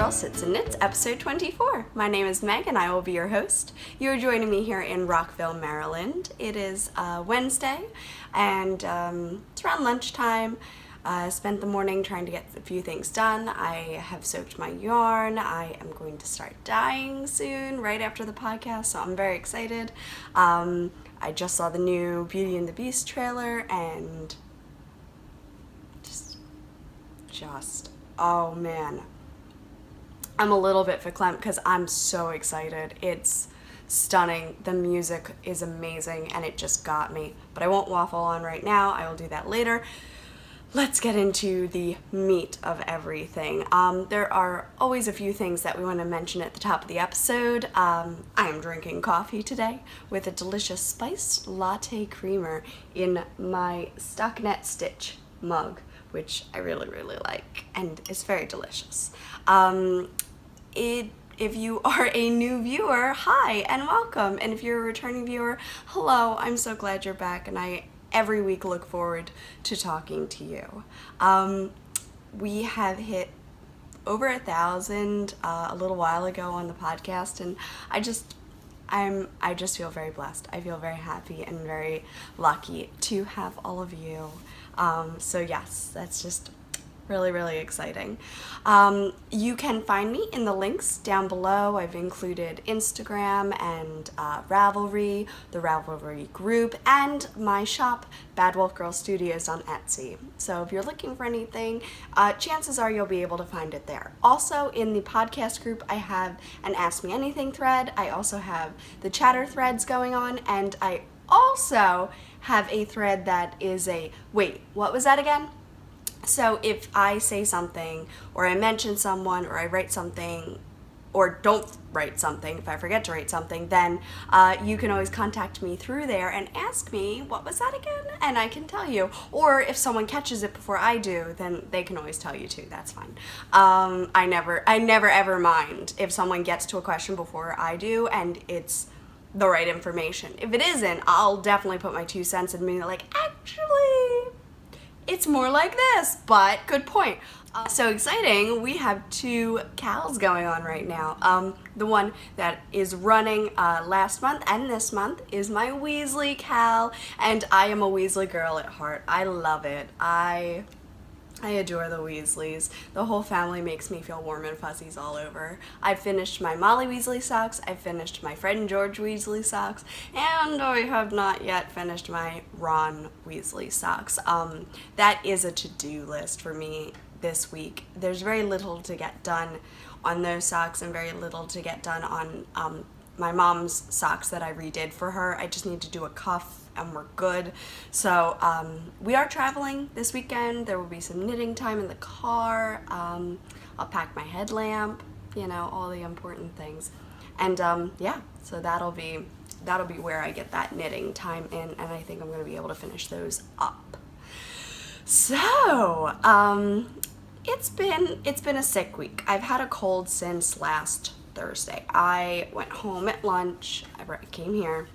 Girl Sits and Knits, episode 24. My name is Meg and I will be your host. You're joining me here in Rockville, Maryland. It is Wednesday and it's around lunchtime. I spent the morning trying to get a few things done. I have soaked my yarn. I am going to start dyeing soon, right after the podcast, so I'm very excited. I just saw the new Beauty and the Beast trailer and just, oh man. I'm a little bit verklempt because I'm so excited. It's stunning. The music is amazing and it just got me. But I won't waffle on right now. I will do that later. Let's get into the meat of everything. There are always a few things that we want to mention at the top of the episode. I am drinking coffee today with a delicious spiced latte creamer in my Stockinette Stitch mug, which I really, really like, and it's very delicious. If you are a new viewer, hi and welcome, and if you're a returning viewer, hello, I'm so glad you're back, and I every week look forward to talking to you. We have hit over 1,000 a little while ago on the podcast, and I just feel very blessed. I feel very happy and very lucky to have all of you. So yes, that's just really, really exciting. You can find me in the links down below. I've included Instagram and Ravelry, the Ravelry group, and my shop, Bad Wolf Girl Studios on Etsy. So if you're looking for anything, chances are you'll be able to find it there. Also, in the podcast group, I have an Ask Me Anything thread. I also have the chatter threads going on, and I also have a thread that is a, wait, what was that again? So if I say something, or I mention someone, or I write something, or don't write something, if I forget to write something, then you can always contact me through there and ask me, what was that again? And I can tell you. Or if someone catches it before I do, then they can always tell you too, that's fine. I never ever mind if someone gets to a question before I do and it's the right information. If it isn't, I'll definitely put my 2 cents in, meaning like, actually, it's more like this, but good point. So exciting, we have 2 CALs going on right now. The one that is running last month and this month is my Weasley CAL, and I am a Weasley girl at heart. I love it. I adore the Weasleys. The whole family makes me feel warm and fuzzies all over. I finished my Molly Weasley socks, I finished my Fred and George Weasley socks, and I have not yet finished my Ron Weasley socks. That is a to-do list for me this week. There's very little to get done on those socks and very little to get done on my mom's socks that I redid for her. I just need to do a cuff and we're good. So we are traveling this weekend. There will be some knitting time in the car. I'll pack my headlamp, you know, all the important things. And yeah, so that'll be where I get that knitting time in, and I think I'm gonna be able to finish those up. So it's been a sick week. I've had a cold since last Thursday. I went home at lunch, I came here,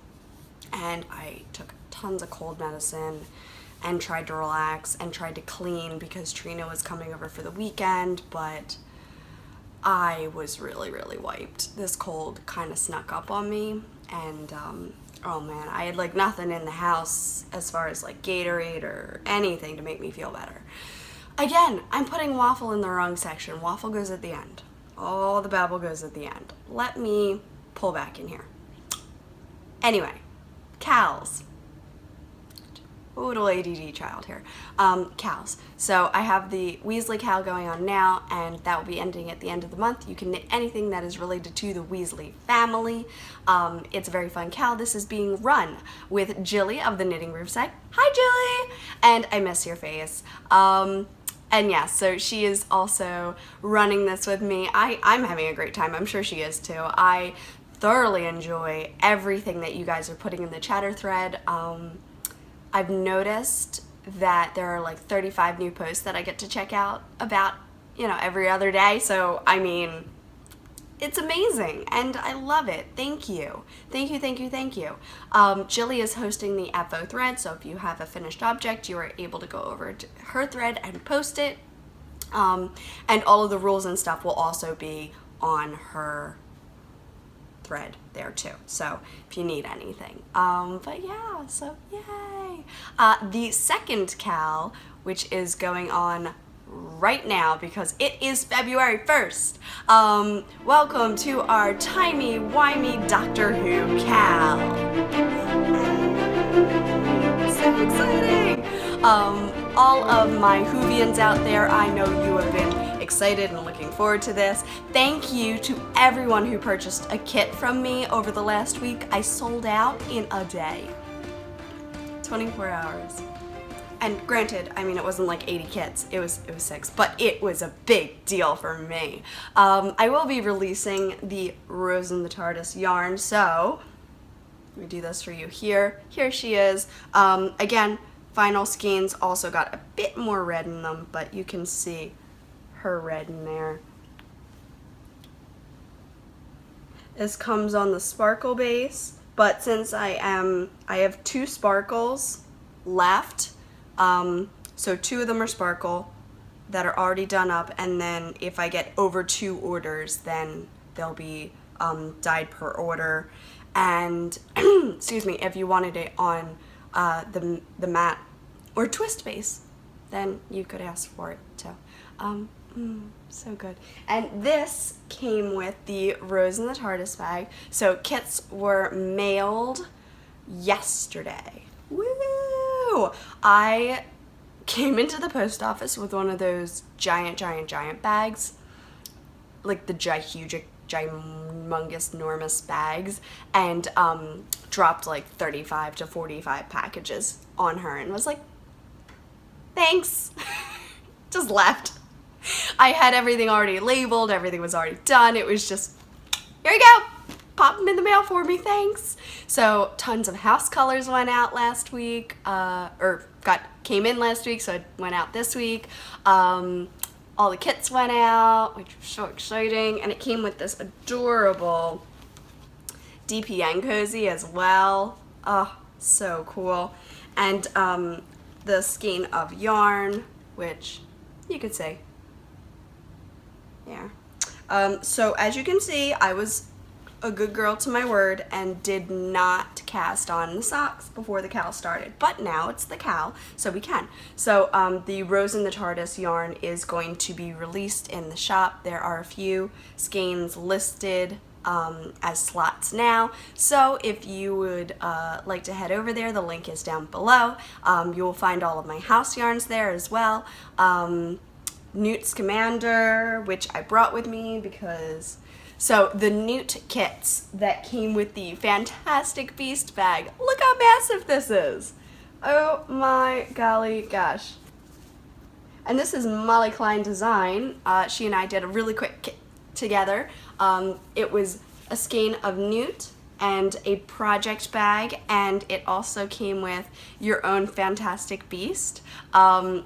and I took tons of cold medicine and tried to relax and tried to clean because Trina was coming over for the weekend, but I was really, really wiped. This cold kind of snuck up on me, and oh man, I had like nothing in the house as far as like Gatorade or anything to make me feel better. Again, I'm putting waffle in the wrong section. Waffle goes at the end. All the babble goes at the end. Let me pull back in here. Anyway, CALs. Little ADD child here. CALs. So I have the Weasley CAL going on now, and that will be ending at the end of the month. You can knit anything that is related to the Weasley family. It's a very fun CAL. This is being run with Jilly of the Knitting Roof site. Hi, Jilly! And I miss your face. And yeah, so she is also running this with me. I'm having a great time. I'm sure she is too. I thoroughly enjoy everything that you guys are putting in the chatter thread. I've noticed that there are like 35 new posts that I get to check out about, you know, every other day. So, I mean, it's amazing and I love it. Thank you. Thank you, thank you, thank you. Jilly is hosting the FO thread, so if you have a finished object, you are able to go over to her thread and post it. And all of the rules and stuff will also be on her thread there too, so if you need anything. But yeah, so yay. The second Cal, which is going on right now because it is February 1st. Welcome to our timey-wimey Doctor Who Cal. So exciting! All of my Whovians out there, I know you have been excited and looking forward to this. Thank you to everyone who purchased a kit from me over the last week. I sold out in a day. 24 hours. And granted, I mean, it wasn't like 80 kits, it was 6, but it was a big deal for me. I will be releasing the Rose in the TARDIS yarn, so let me do this for you here. Here she is. Again, Vinyl Skeins also got a bit more red in them, but you can see her red in there. This comes on the sparkle base, but since I have 2 sparkles left, so 2 of them are sparkle that are already done up, and then if I get over 2 orders, then they'll be dyed per order. And excuse me, if you wanted it on the matte or twist base, then you could ask for it too. So good. And this came with the Rose in the TARDIS bag. So kits were mailed yesterday. Woo! I came into the post office with one of those giant bags, like the humongous, enormous bags, and dropped like 35 to 45 packages on her and was like, thanks. Just left. I had everything already labeled, everything was already done. It was just, here you go, pop them in the mail for me, thanks. So tons of house colors went out last week, came in last week, so it went out this week. All the kits went out, which was so exciting, and it came with this adorable DPN cozy as well. Oh, so cool. And the skein of yarn, which you could say, yeah. So as you can see, I was a good girl to my word and did not cast on the socks before the Cal started, but now it's the Cal, so we can. So the Rose in the TARDIS yarn is going to be released in the shop. There are a few skeins listed as slots now, so if you would like to head over there, the link is down below. You will find all of my house yarns there as well. Newt Scamander, which I brought with me because, so the Newt kits that came with the Fantastic Beast bag, look how massive this is. Oh my golly gosh. And this is Molly Klein Design. She and I did a really quick kit together. It was a skein of Newt and a project bag, and it also came with your own Fantastic Beast,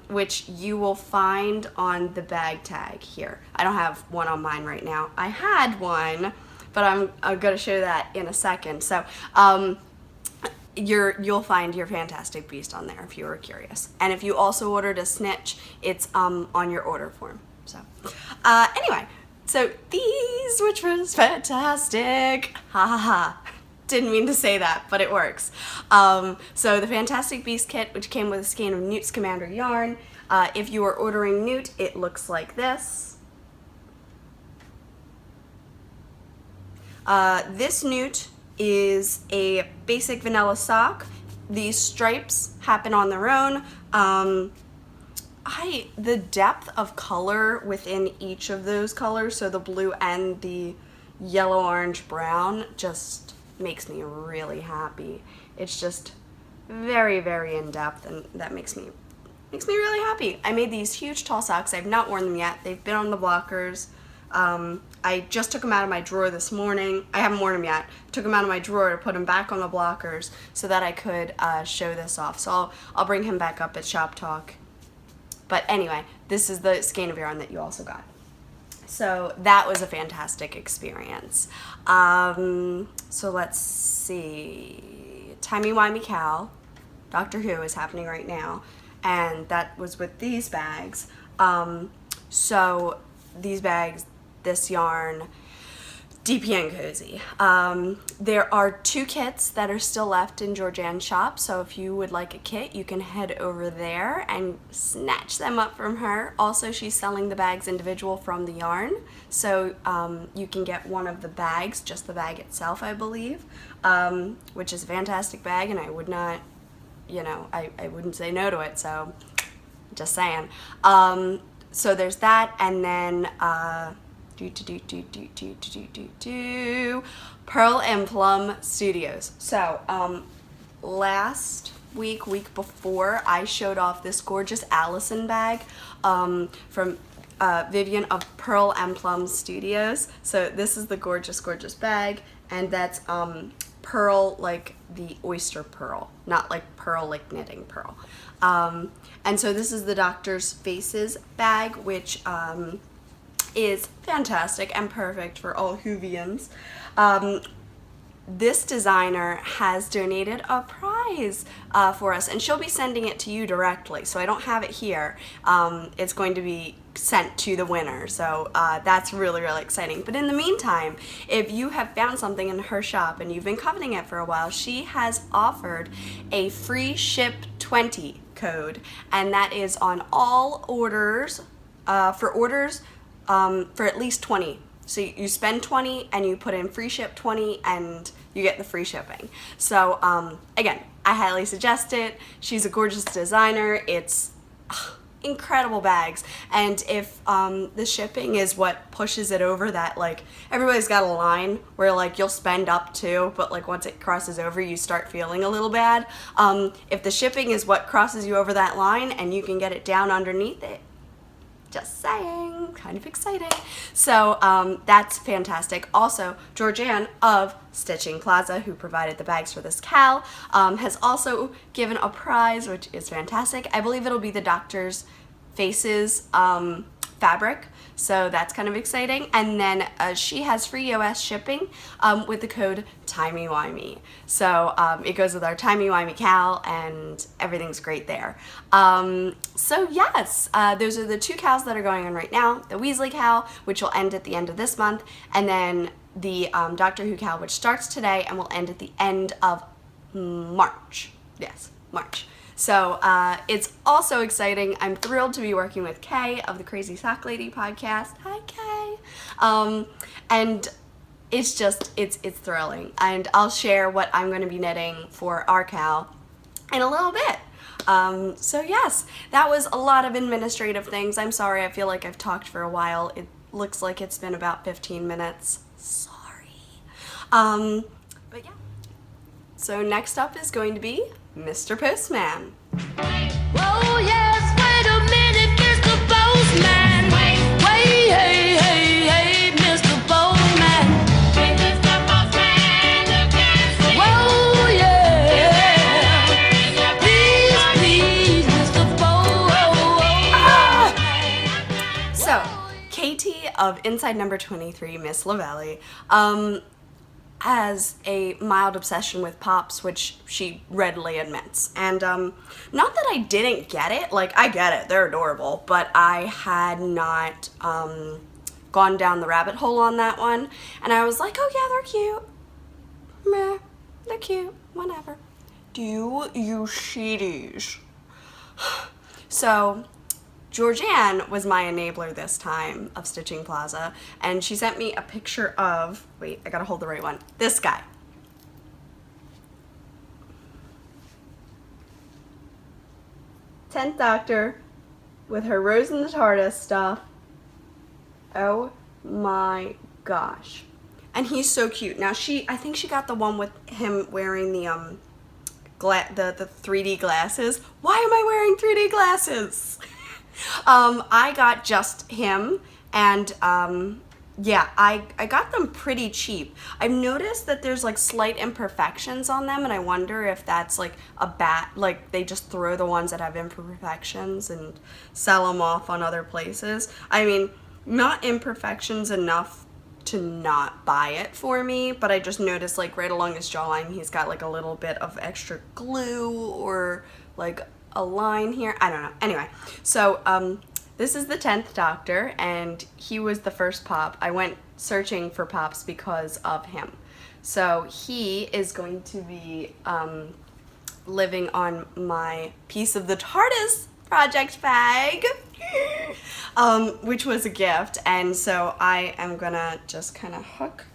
which you will find on the bag tag here. I don't have one on mine right now. I had one, but I'm going to show that in a second. So you'll find your Fantastic Beast on there if you were curious. And if you also ordered a snitch, it's on your order form. So anyway. So these, which was fantastic, ha ha ha, didn't mean to say that, but it works. So the Fantastic Beast kit, which came with a skein of Newt Scamander yarn, if you are ordering Newt, it looks like this. This Newt is a basic vanilla sock. These stripes happen on their own. The depth of color within each of those colors, so the blue and the yellow, orange, brown, just makes me really happy. It's just very, very in depth, and that makes me really happy. I made these huge tall socks. I've not worn them yet. They've been on the blockers. I just took them out of my drawer this morning. I haven't worn them yet. Took them out of my drawer to put them back on the blockers so that I could show this off. So I'll bring him back up at Shop Talk. But anyway, this is the skein of yarn that you also got. So that was a fantastic experience. So let's see. Timey-wimey Cal, Doctor Who is happening right now, and that was with these bags. So these bags, this yarn, DPN Cozy. There are 2 kits that are still left in Georgianne's shop, so if you would like a kit, you can head over there and snatch them up from her. Also, she's selling the bags individual from the yarn, so you can get one of the bags, just the bag itself, I believe, which is a fantastic bag, and I would not, I wouldn't say no to it, so just saying. So there's that, and then Pearl and Plum Studios. So last week before, I showed off this gorgeous Allison bag from Vivian of Pearl and Plum Studios. So this is the gorgeous bag, and that's pearl like the oyster pearl, not like pearl like knitting pearl. And so this is the Doctor's Faces bag, which is fantastic and perfect for all Whovians. This designer has donated a prize for us, and she'll be sending it to you directly, so I don't have it here. It's going to be sent to the winner, so that's really exciting. But in the meantime, if you have found something in her shop and you've been coveting it for a while, she has offered a free ship 20 code, and that is on all orders, for orders for at least 20. So you spend 20 and you put in free ship 20 and you get the free shipping. So again, I highly suggest it. She's a gorgeous designer. It's incredible bags. And if the shipping is what pushes it over that, like, everybody's got a line where like you'll spend up to, but like once it crosses over you start feeling a little bad. If the shipping is what crosses you over that line and you can get it down underneath it, just saying, kind of exciting. So that's fantastic. Also, Georgianne of Stitching Plaza, who provided the bags for this Cal, has also given a prize, which is fantastic. I believe it'll be the Doctor's Faces fabric, so that's kind of exciting. And then she has free US shipping with the code TimeyWimey. So it goes with our Timey-Wimey Cal, and everything's great there. So yes, those are the 2 Cals that are going on right now. The Weasley Cal, which will end at the end of this month, and then the Doctor Who Cal, which starts today and will end at the end of March. Yes, March. So it's also exciting. I'm thrilled to be working with Kay of the Crazy Sock Lady podcast. Hi, Kay. And it's just, it's thrilling. And I'll share what I'm going to be knitting for our Cal in a little bit. So yes, that was a lot of administrative things. I'm sorry, I feel like I've talked for a while. It looks like it's been about 15 minutes. Sorry. But yeah. So next up is going to be Mr. Postman. Whoa, yes, wait a minute, Mr. Postman. Wait, hey, Mr. Postman. Hey, Mr. Postman, look and see. Whoa, yeah. Please, Mr. Postman. So, Katie of Inside Number 23, Miss Lavelli, has a mild obsession with Pops, which she readily admits. And not that I didn't get it, like, I get it, they're adorable, but I had not gone down the rabbit hole on that one. And I was like, oh yeah, they're cute. Meh, they're cute, whatever. Do you sheeties? So, Georgianne was my enabler this time of Stitching Plaza, and she sent me a picture of, wait, I gotta hold the right one, this guy. 10th Doctor with her Rose in the TARDIS stuff. Oh my gosh. And he's so cute. Now I think she got the one with him wearing the 3D glasses. Why am I wearing 3D glasses? I got just him, and yeah, I got them pretty cheap. I've noticed that there's like slight imperfections on them, and I wonder if that's like like they just throw the ones that have imperfections and sell them off on other places. I mean, not imperfections enough to not buy it for me, but I just noticed like right along his jawline he's got like a little bit of extra glue or like a line here. I don't know. Anyway, so this is the 10th Doctor, and he was the first Pop. I went searching for Pops because of him. So he is going to be living on my Piece of the TARDIS project bag, which was a gift. And so I am gonna just kind of hook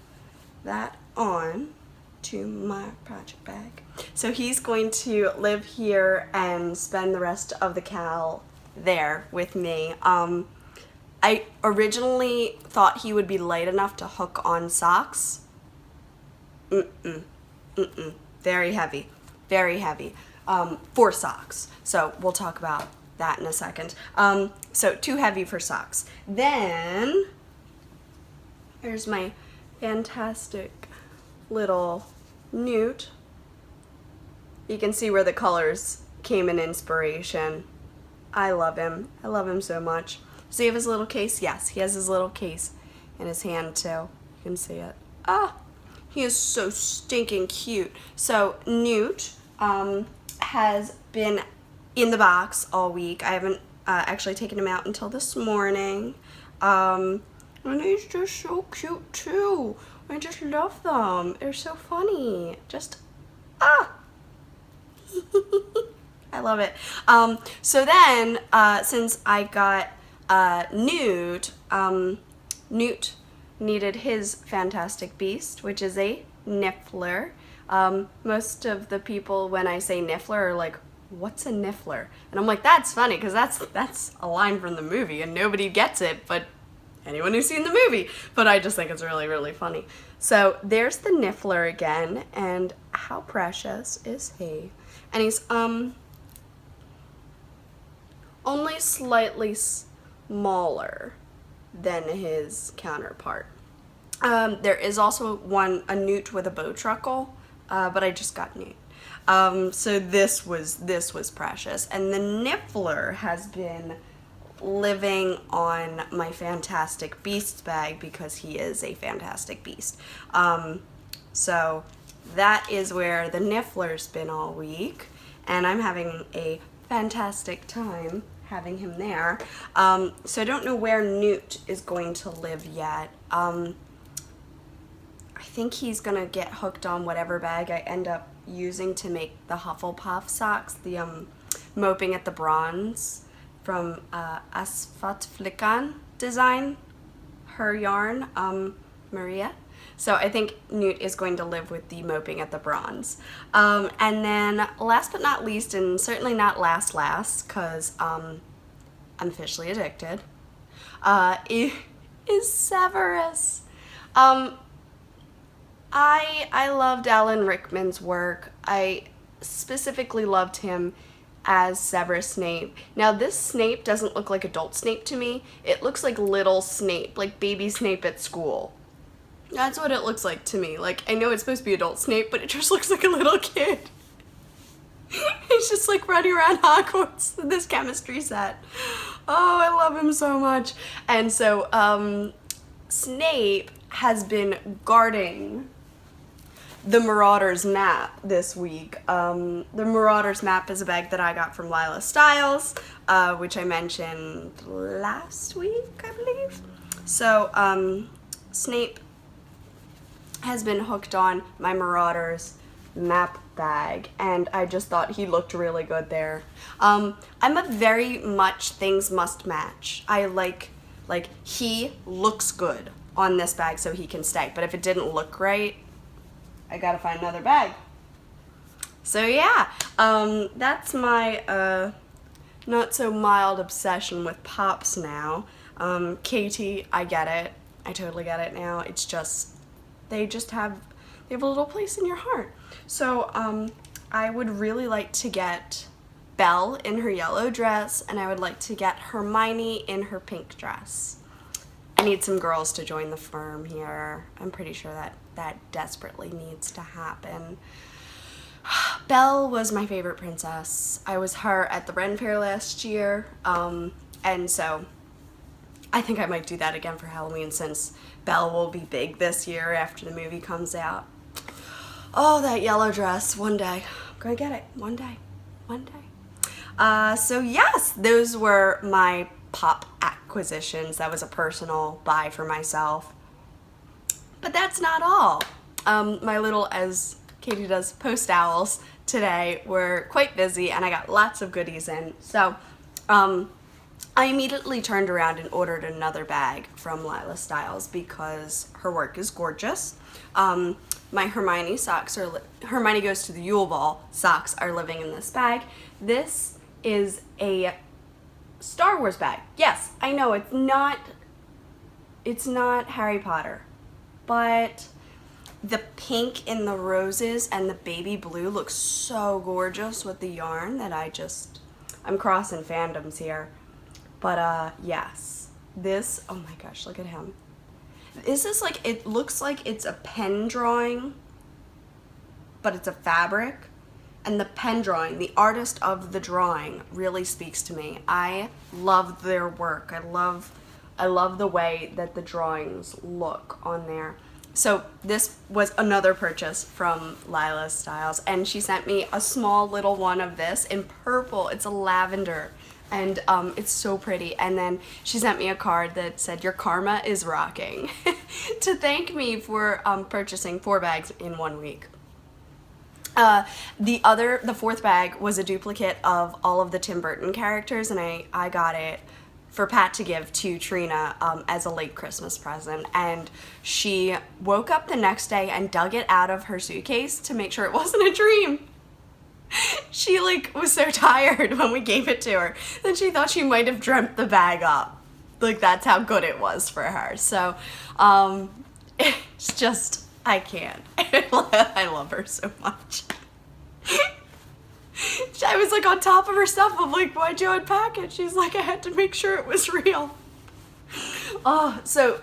that on to my project bag. So he's going to live here and spend the rest of the cal there with me. I originally thought he would be light enough to hook on socks. Very heavy, very heavy for socks. So we'll talk about that in a second. So too heavy for socks. Then here's my fantastic little Newt. You can see where the colors came in inspiration. I love him. I love him so much. Does he have his little case? Yes, he has his little case in his hand too. You can see it. Ah, he is so stinking cute. So Newt has been in the box all week. I haven't actually taken him out until this morning. And he's just so cute too. I just love them. They're so funny. Just, I love it. So then, since I got Newt, Newt needed his fantastic beast, which is a Niffler. Most of the people, when I say Niffler, are like, what's a Niffler? And I'm like, that's funny, because that's a line from the movie, and nobody gets it, but anyone who's seen the movie. But I just think it's really, really funny. So there's the Niffler again, and how precious is he? And he's only slightly smaller than his counterpart. There is also a Newt with a bowtruckle, but I just got Newt. So this was precious. And the Niffler has been living on my Fantastic Beasts bag because he is a fantastic beast. So that is where the Niffler's been all week, and I'm having a fantastic time having him there. So I don't know where Newt is going to live yet. I think he's gonna get hooked on whatever bag I end up using to make the Hufflepuff socks, the Moping at the Bronze from Asfat Flickan design, her yarn, Maria. So I think Newt is going to live with the Moping at the Bronze. And then last but not least, and certainly not last, because I'm officially addicted, is Severus. I loved Alan Rickman's work. I specifically loved him as Severus Snape. Now this Snape doesn't look like adult Snape to me. It looks like little Snape, like baby Snape at school. That's what it looks like to me. Like, I know it's supposed to be adult Snape, but it just looks like a little kid. He's just like running around Hogwarts in this chemistry set. Oh, I love him so much. And so, Snape has been guarding the Marauders map this week. The Marauders map is a bag that I got from Lila Stiles, which I mentioned last week, I believe. So, Snape has been hooked on my Marauders map bag, and I just thought he looked really good there. I'm a very much things must match. I like he looks good on this bag so he can stay, but if it didn't look right, I gotta find another bag. So yeah, that's my not so mild obsession with Pops now. Katie, I get it. I totally get it now. It's just, they have a little place in your heart. So I would really like to get Belle in her yellow dress, and I would like to get Hermione in her pink dress. I need some girls to join the firm here. I'm pretty sure that desperately needs to happen. Belle was my favorite princess. I was her at the Ren Fair last year, and so I think I might do that again for Halloween since Belle will be big this year after the movie comes out. Oh, that yellow dress, one day. I'm gonna get it, one day. So yes, those were my Pop acquisitions. That was a personal buy for myself. But that's not all. My little, as Katie does, post owls today were quite busy, and I got lots of goodies in. So I immediately turned around and ordered another bag from Lila Styles because her work is gorgeous. My Hermione socks are Hermione Goes to the Yule Ball socks are living in this bag. This is a Star Wars bag. Yes, I know it's not Harry Potter, but the pink in the roses and the baby blue looks so gorgeous with the yarn that I'm crossing fandoms here. But yes, this, oh my gosh, look at him. This is like, it looks like it's a pen drawing, but it's a fabric. And the pen drawing, the artist of the drawing really speaks to me. I love their work. I love the way that the drawings look on there. So this was another purchase from Lila Styles, and she sent me a small little one of this in purple. It's a lavender, and it's so pretty. And then she sent me a card that said, "Your karma is rocking," to thank me for purchasing 4 bags in 1 week. The fourth bag was a duplicate of all of the Tim Burton characters, and I got it for Pat to give to Trina as a late Christmas present. And she woke up the next day and dug it out of her suitcase to make sure it wasn't a dream. She was so tired when we gave it to her that she thought she might have dreamt the bag up. That's how good it was for her. So it's just, I can't. I love her so much. I was on top of her stuff. I'm like, "Why'd you unpack it?" She's like, "I had to make sure it was real." Oh, so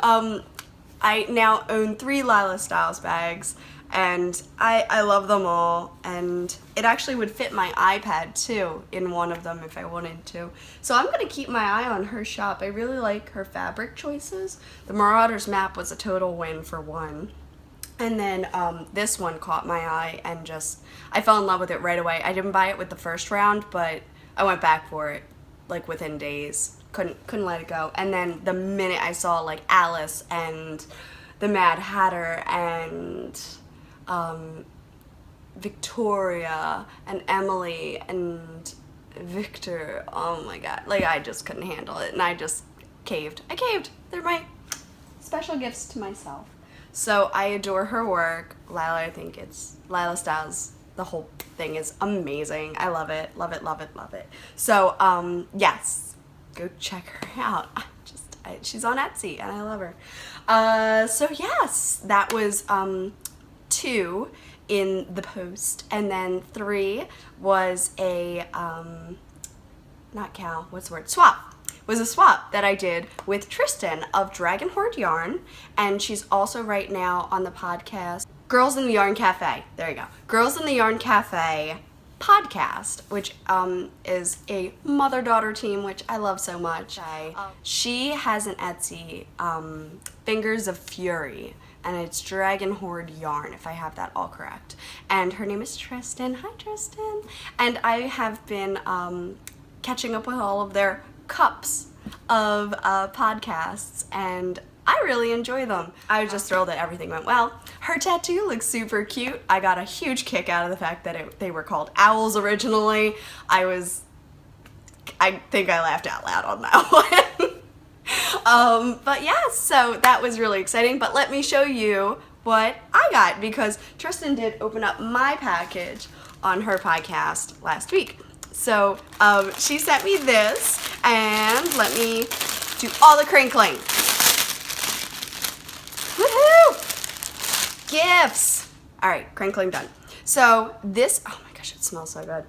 I now own 3 Lila Styles bags, and I love them all, and it actually would fit my iPad too in one of them if I wanted to. So I'm gonna keep my eye on her shop. I really like her fabric choices. The Marauders map was a total win for one. And then this one caught my eye, and I fell in love with it right away. I didn't buy it with the first round, but I went back for it within days. Couldn't let it go. And then the minute I saw Alice and the Mad Hatter and Victoria and Emily and Victor, oh my god, I just couldn't handle it, and I just caved. They're my special gifts to myself. So I adore her work. I think it's Lila Styles. The whole thing is amazing. I love it, love it, love it, love it. So yes, go check her out. She's on Etsy, and I love her. So yes, that was 2 in the post, and then 3 was a swap. Was a swap that I did with Tristan of Dragon Horde Yarn, and she's also right now on the podcast Girls in the Yarn Cafe. There you go. Girls in the Yarn Cafe podcast, which is a mother-daughter team, which I love so much. She has an Etsy, Fingers of Fury, and it's Dragon Horde Yarn, if I have that all correct. And her name is Tristan. Hi, Tristan. And I have been catching up with all of their cups of podcasts, and I really enjoy them. I was just thrilled that everything went well. Her tattoo looks super cute. I got a huge kick out of the fact that they were called owls originally. I think I laughed out loud on that one. But yeah, so that was really exciting. But let me show you what I got, because Tristan did open up my package on her podcast last week. So she sent me this, and let me do all the crinkling. Woohoo! Gifts! All right, crinkling done. So this, oh my gosh, it smells so good.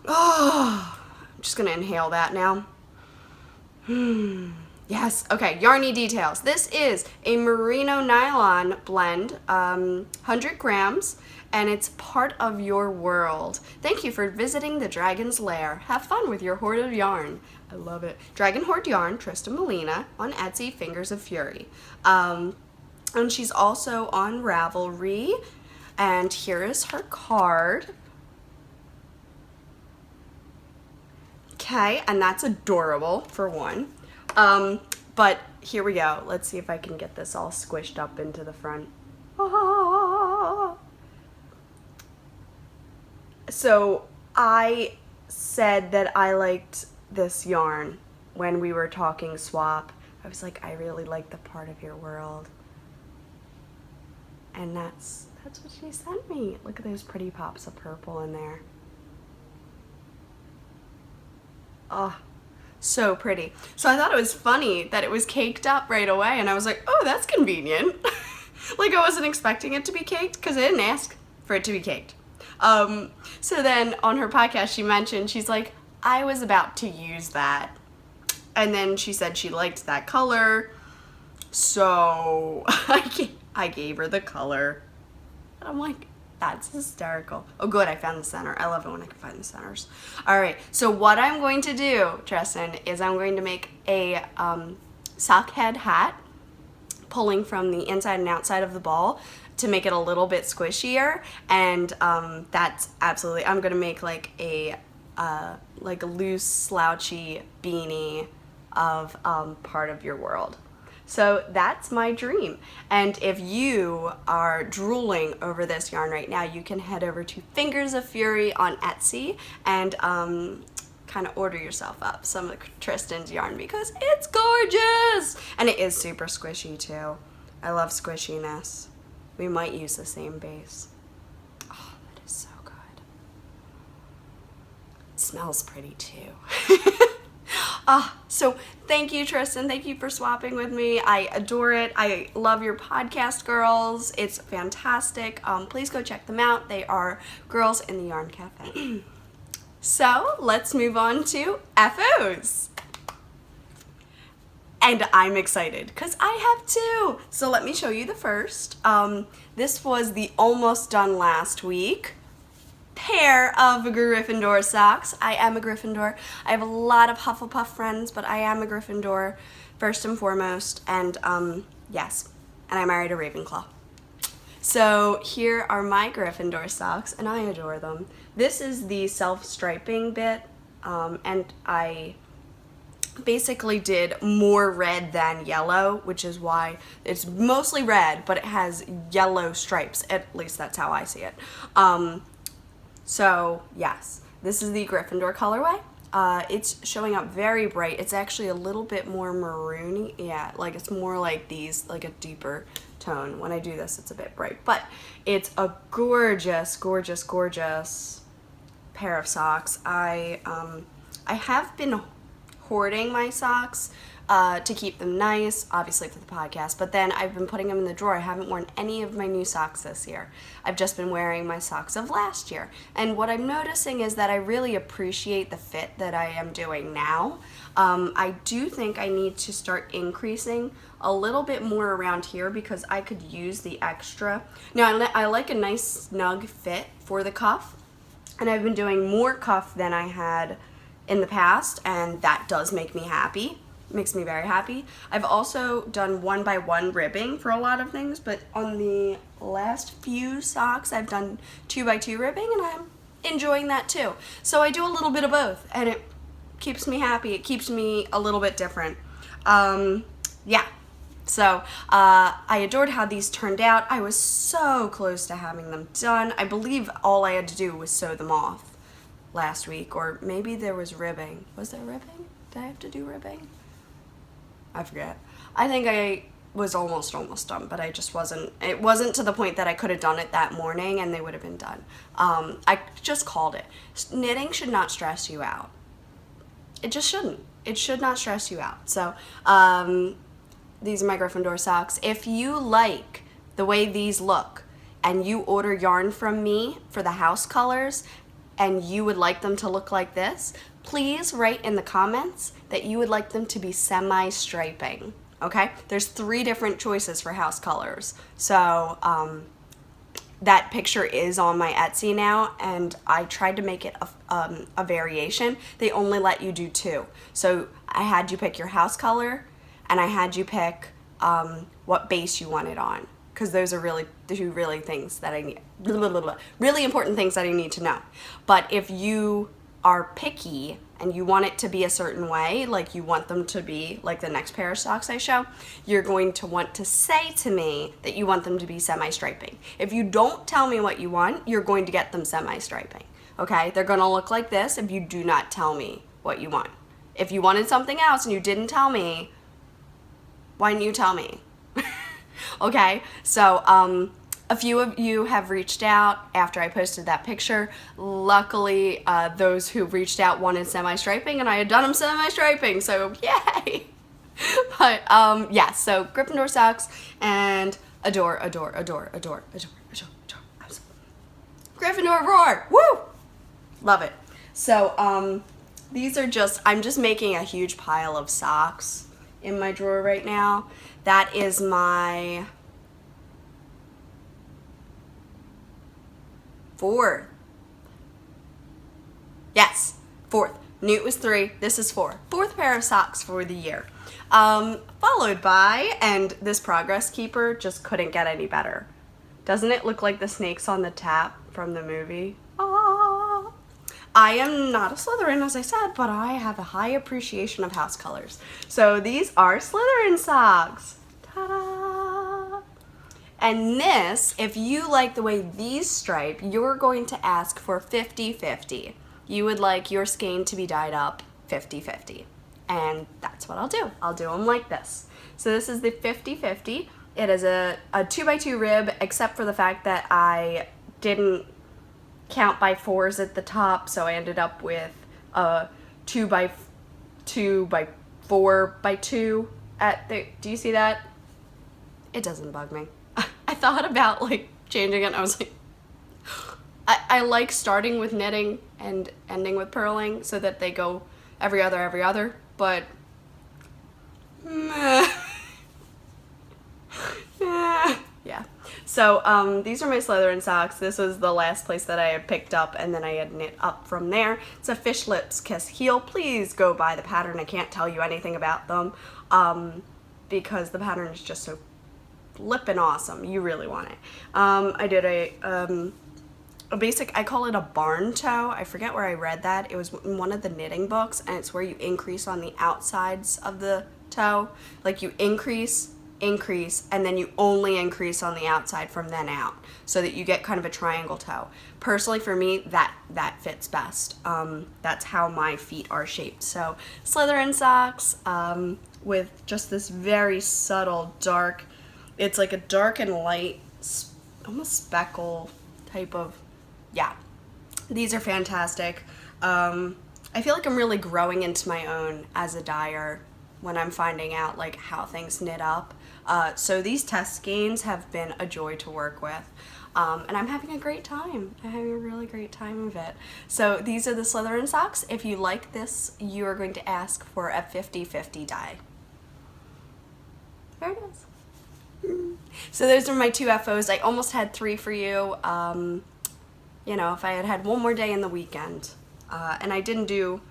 Oh, I'm just gonna inhale that now. Yes, okay, Yarny Details. This is a merino nylon blend, 100 grams. And it's part of your world. Thank you for visiting the Dragon's Lair. Have fun with your hoard of yarn. I love it. Dragon Horde Yarn, Tristan Molina, on Etsy, Fingers of Fury. And she's also on Ravelry. And here is her card. Okay, and that's adorable for one. But here we go. Let's see if I can get this all squished up into the front. Ah. So I said that I liked this yarn when we were talking swap. I was like, I really like the part of your world. And that's what she sent me. Look at those pretty pops of purple in there. Oh, so pretty. So I thought it was funny that it was caked up right away, and I was like, oh, that's convenient. Like I wasn't expecting it to be caked because I didn't ask for it to be caked. So then on her podcast, she mentioned, she's like, I was about to use that. And then she said she liked that color. So I gave her the color. And I'm like, that's hysterical. Oh, good, I found the center. I love it when I can find the centers. All right, so what I'm going to do, Tristan, is I'm going to make a sock head hat, pulling from the inside and outside of the ball to make it a little bit squishier. And that's absolutely, I'm going to make like a loose, slouchy beanie of part of your world. So that's my dream. And if you are drooling over this yarn right now, you can head over to Fingers of Fury on Etsy and kind of order yourself up some of Tristan's yarn because it's gorgeous. And it is super squishy too. I love squishiness. We might use the same base. Oh, that is so good. It smells pretty too. So thank you, Tristan. Thank you for swapping with me. I adore it. I love your podcast, girls. It's fantastic. Please go check them out. They are Girls in the Yarn Cafe. So let's move on to FOs. And I'm excited because I have two. So let me show you the first. This was the almost done last week pair of Gryffindor socks. I am a Gryffindor. I have a lot of Hufflepuff friends, but I am a Gryffindor first and foremost. And yes, and I married a Ravenclaw. So here are my Gryffindor socks, and I adore them. This is the self-striping bit, and I basically did more red than yellow, which is why it's mostly red, but it has yellow stripes. At least that's how I see it. So yes, this is the Gryffindor colorway. It's showing up very bright. It's actually a little bit more maroony. Yeah, like it's more like these, like a deeper tone. When I do this, it's a bit bright, but it's a gorgeous, gorgeous, gorgeous pair of socks. I have been hoarding my socks to keep them nice, obviously for the podcast, but then I've been putting them in the drawer. I haven't worn any of my new socks this year. I've just been wearing my socks of last year. And what I'm noticing is that I really appreciate the fit that I am doing now. I do think I need to start increasing a little bit more around here because I could use the extra. Now, I like a nice snug fit for the cuff, and I've been doing more cuff than I had in the past, and that does make me happy. Makes me very happy. I've also done 1x1 ribbing for a lot of things, but on the last few socks I've done 2x2 ribbing, and I'm enjoying that too. So I do a little bit of both, and it keeps me happy. It keeps me a little bit different. Yeah. So I adored how these turned out. I was so close to having them done. I believe all I had to do was sew them off last week, or maybe there was ribbing. Was there ribbing? Did I have to do ribbing? I forget. I think I was almost done, but I just wasn't. It wasn't to the point that I could have done it that morning and they would have been done. I just called it. Knitting should not stress you out. It just shouldn't. It should not stress you out. So these are my Gryffindor socks. If you like the way these look and you order yarn from me for the house colors and you would like them to look like this, please write in the comments that you would like them to be semi-striping, okay? There's 3 different choices for house colors. So that picture is on my Etsy now, and I tried to make it a variation. They only let you do 2. So I had you pick your house color, and I had you pick what base you want it on, because those are really the 2 really things that I need, really important things that I need to know. But if you are picky and you want it to be a certain way, like you want them to be like the next pair of socks I show, you're going to want to say to me that you want them to be semi-striping. If you don't tell me what you want, you're going to get them semi-striping, okay? They're gonna look like this if you do not tell me what you want. If you wanted something else and you didn't tell me, why didn't you tell me? Okay, so a few of you have reached out after I posted that picture. Luckily, those who reached out wanted semi-striping, and I had done them semi-striping, so yay! But yeah, so Gryffindor socks, and adore. Gryffindor roar! Woo! Love it. So these are just, I'm just making a huge pile of socks in my drawer right now. That is my fourth. Yes, fourth. Newt was 3, this is 4. Fourth pair of socks for the year. Followed by, and this Progress Keeper just couldn't get any better. Doesn't it look like the snakes on the tap from the movie? Ah. I am not a Slytherin, as I said, but I have a high appreciation of house colors. So these are Slytherin socks. Ta-da! And this, if you like the way these stripe, you're going to ask for 50-50. You would like your skein to be dyed up 50-50. And that's what I'll do. I'll do them like this. So this is the 50-50. It is a 2x2 rib, except for the fact that I didn't count by 4s at the top, so I ended up with a 2x2 by 4x2 at the, do you see that? It doesn't bug me. I thought about like changing it and I was like, I like starting with knitting and ending with purling so that they go every other, but meh. Yeah. So these are my Slytherin socks. This was the last place that I had picked up, and then I had knit up from there. It's a Fish Lips Kiss Heel. Please go buy the pattern. I can't tell you anything about them because the pattern is just so flippin' awesome. You really want it. I did a basic, I call it a barn toe. I forget where I read that. It was in one of the knitting books, and it's where you increase on the outsides of the toe. Like you increase, and then you only increase on the outside from then out, so that you get kind of a triangle toe. Personally, for me, that fits best. That's how my feet are shaped. So Slytherin socks with just this very subtle dark, it's like a dark and light, almost speckle type of, yeah. These are fantastic. I feel like I'm really growing into my own as a dyer when I'm finding out like how things knit up. So these test skeins have been a joy to work with. And I'm having a great time. I'm having a really great time of it. So these are the Slytherin socks. If you like this, you are going to ask for a 50-50 dye. There it is. So those are my 2 FOs. I almost had 3 for you. You know, if I had had one more day in the weekend. And I didn't do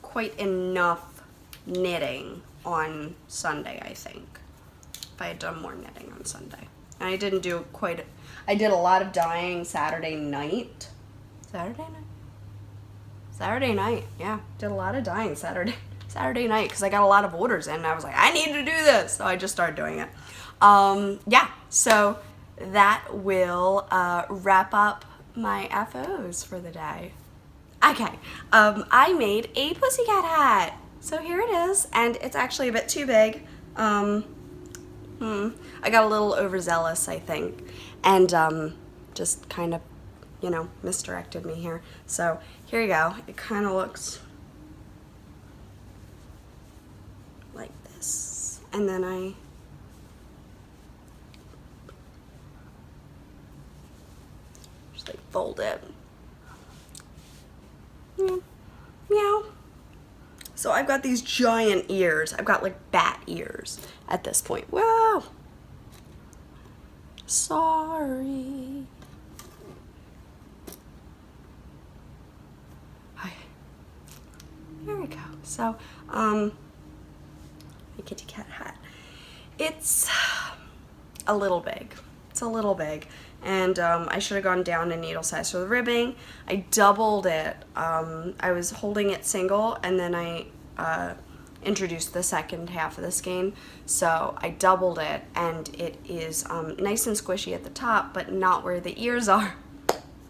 quite enough knitting on Sunday, I think. If I had done more knitting on Sunday. And I didn't do I did a lot of dyeing Saturday night. Saturday night, yeah. Did a lot of dyeing Saturday night because I got a lot of orders in and I was like, I need to do this. So I just started doing it. Yeah, so that will wrap up my FOs for the day. Okay, I made a pussycat hat. So here it is, and it's actually a bit too big. I got a little overzealous, I think, and just kind of, you know, misdirected me here. So here you go. It kind of looks like this, and then I just like fold it. Meow. So I've got these giant ears. I've got like bat ears at this point. Whoa. Sorry. Okay. There we go. So, my kitty cat hat. It's a little big. It's a little big. And I should have gone down in needle size for the ribbing. I doubled it. I was holding it single, and then I introduced the second half of the skein. So I doubled it, and it is nice and squishy at the top, but not where the ears are.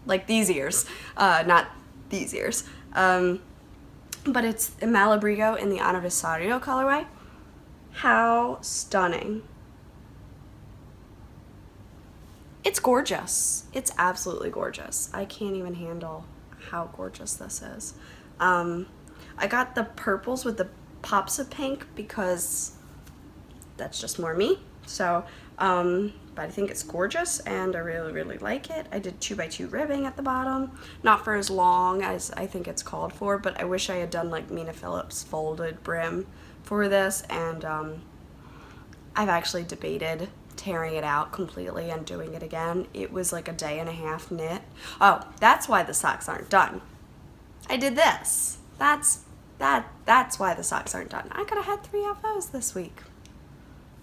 Like these ears, not these ears. But it's a Malabrigo in the Anniversario colorway. How stunning. It's gorgeous. It's absolutely gorgeous. I can't even handle how gorgeous this is. I got the purples with the pops of pink because that's just more me. So, but I think it's gorgeous and I really, really like it. I did 2x2 ribbing at the bottom. Not for as long as I think it's called for, but I wish I had done like Mina Phillips folded brim for this, and I've actually debated tearing it out completely and doing it again. It was like a day and a half knit. Oh, that's why the socks aren't done. I did this. That's why the socks aren't done. I could have had 3 of those this week.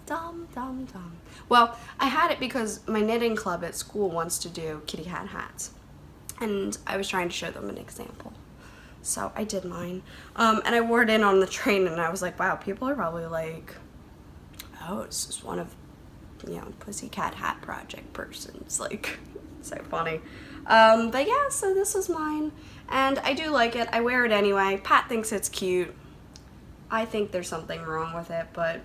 Dumb. Well, I had it because my knitting club at school wants to do kitty cat hats, and I was trying to show them an example. So I did mine, and I wore it in on the train, and I was like, wow, people are probably like, oh, it's just one of, Pussycat Hat Project persons. Like, so funny. But yeah, so this is mine, and I do like it. I wear it anyway. Pat thinks it's cute. I think there's something wrong with it, but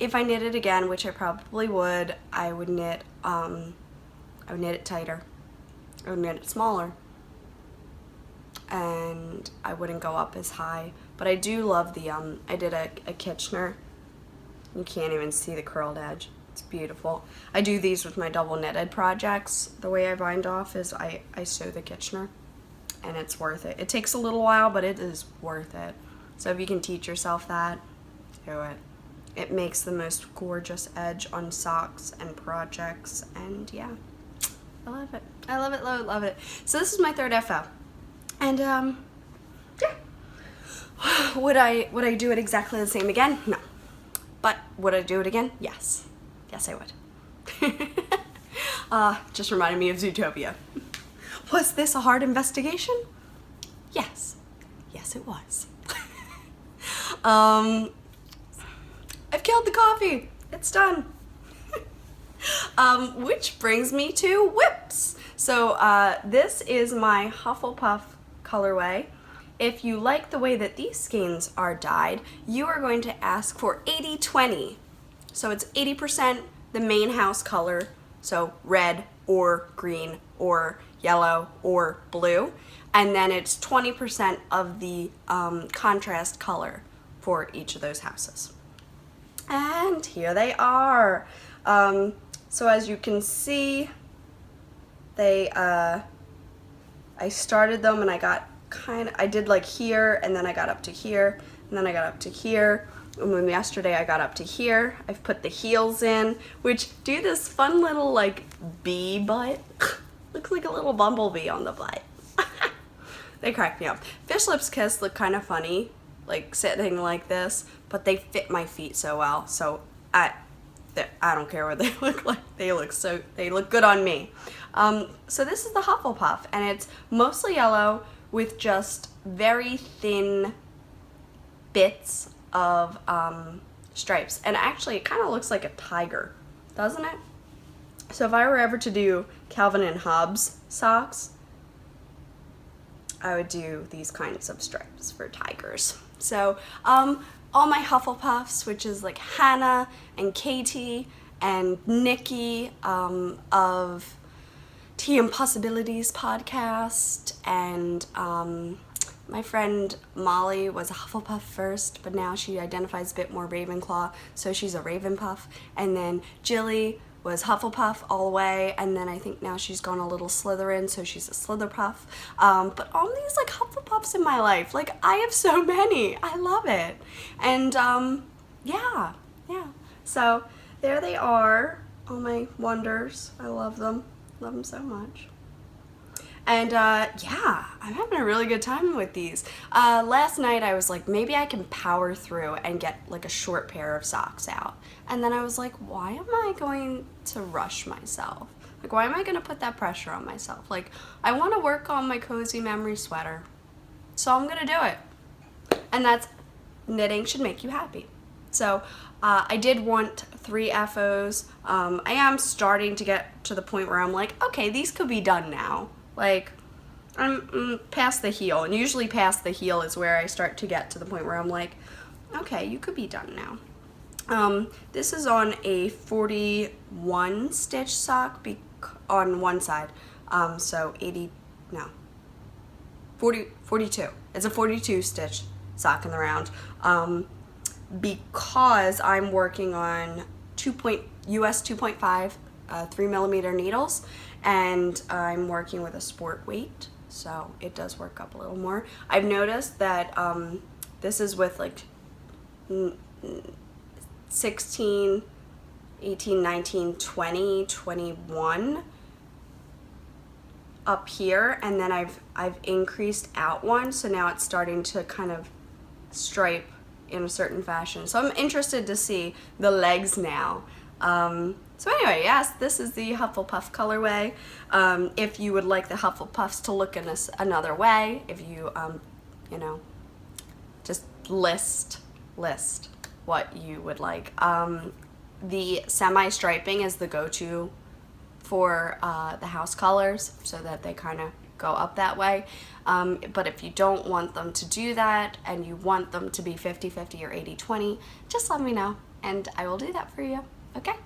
if I knit it again, which I probably would, I would knit it tighter. I would knit it smaller. And I wouldn't go up as high. But I do love the, I did a Kitchener. You can't even see the curled edge. It's beautiful. I do these with my double knitted projects. The way I bind off is I sew the Kitchener, and it's worth it. It takes a little while, but it is worth it. So if you can teach yourself that, do it. It makes the most gorgeous edge on socks and projects, and yeah, I love it. I love it. So this is my third FO. And yeah. Would I do it exactly the same again? No. But would I do it again? Yes. Yes, I would. Just reminded me of Zootopia. Was this a hard investigation? Yes. Yes, it was. I've killed the coffee. It's done. Which brings me to whips. So this is my Hufflepuff colorway. If you like the way that these skeins are dyed, you are going to ask for 80-20. So it's 80% the main house color, so red or green or yellow or blue, and then it's 20% of the contrast color for each of those houses. And here they are. So as you can see, they I started them and I did like here, and then I got up to here, and then I got up to here, and then yesterday I got up to here. I've put the heels in, which do this fun little like bee butt. Looks like a little bumblebee on the butt. They crack me up. Fish Lips Kiss look kind of funny, like sitting like this, but they fit my feet so well, so I don't care what they look like. They look good on me. So this is the Hufflepuff, and it's mostly yellow with just very thin bits of stripes. And actually, it kind of looks like a tiger, doesn't it? So if I were ever to do Calvin and Hobbes socks, I would do these kinds of stripes for tigers. So all my Hufflepuffs, which is like Hannah and Katie and Nikki of Tea Impossibilities podcast, and my friend Molly was a Hufflepuff first, but now she identifies a bit more Ravenclaw, so she's a Ravenpuff. And then Jilly was Hufflepuff all the way, and then I think now she's gone a little Slytherin, so she's a Slitherpuff. But all these like Hufflepuffs in my life, like I have so many. I love it. And yeah. So there they are, all my wonders. I love them so much. And yeah, I'm having a really good time with these. Last night I was like, maybe I can power through and get like a short pair of socks out. And then I was like, why am I going to rush myself? Like, why am I going to put that pressure on myself? Like, I want to work on my cozy memory sweater. So I'm going to do it. And that's, knitting should make you happy. So I did want 3 FOs. I am starting to get to the point where I'm like, okay, these could be done now. Like, I'm past the heel. And usually past the heel is where I start to get to the point where I'm like, okay, you could be done now. This is on a 41 stitch sock on one side. So 42. It's a 42 stitch sock in the round. Because I'm working on US 2.5 3mm needles, and I'm working with a sport weight, so it does work up a little more. I've noticed that this is with like 16, 18, 19, 20, 21 up here, and then I've increased out one, so now it's starting to kind of stripe in a certain fashion. So I'm interested to see the legs now. So anyway, yes, this is the Hufflepuff colorway. If you would like the Hufflepuffs to look in another way, if you, you know, just list what you would like. The semi-striping is the go-to for the house colors, so that they kind of go up that way. But if you don't want them to do that and you want them to be 50-50 or 80-20, just let me know and I will do that for you. Okay?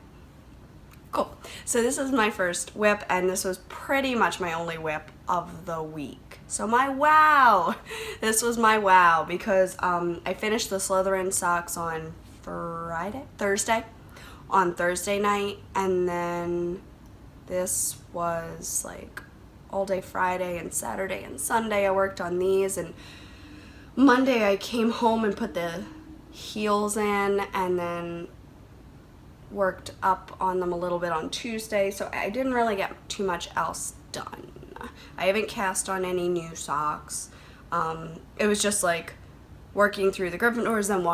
Cool. So this is my first whip, and this was pretty much my only whip of the week. So my wow! This was my wow because I finished the Slytherin socks on Thursday night, and then this was like all day Friday and Saturday and Sunday I worked on these, and Monday I came home and put the heels in, and then worked up on them a little bit on Tuesday, so I didn't really get too much else done. I haven't cast on any new socks. It was just like working through the Gryffindors, then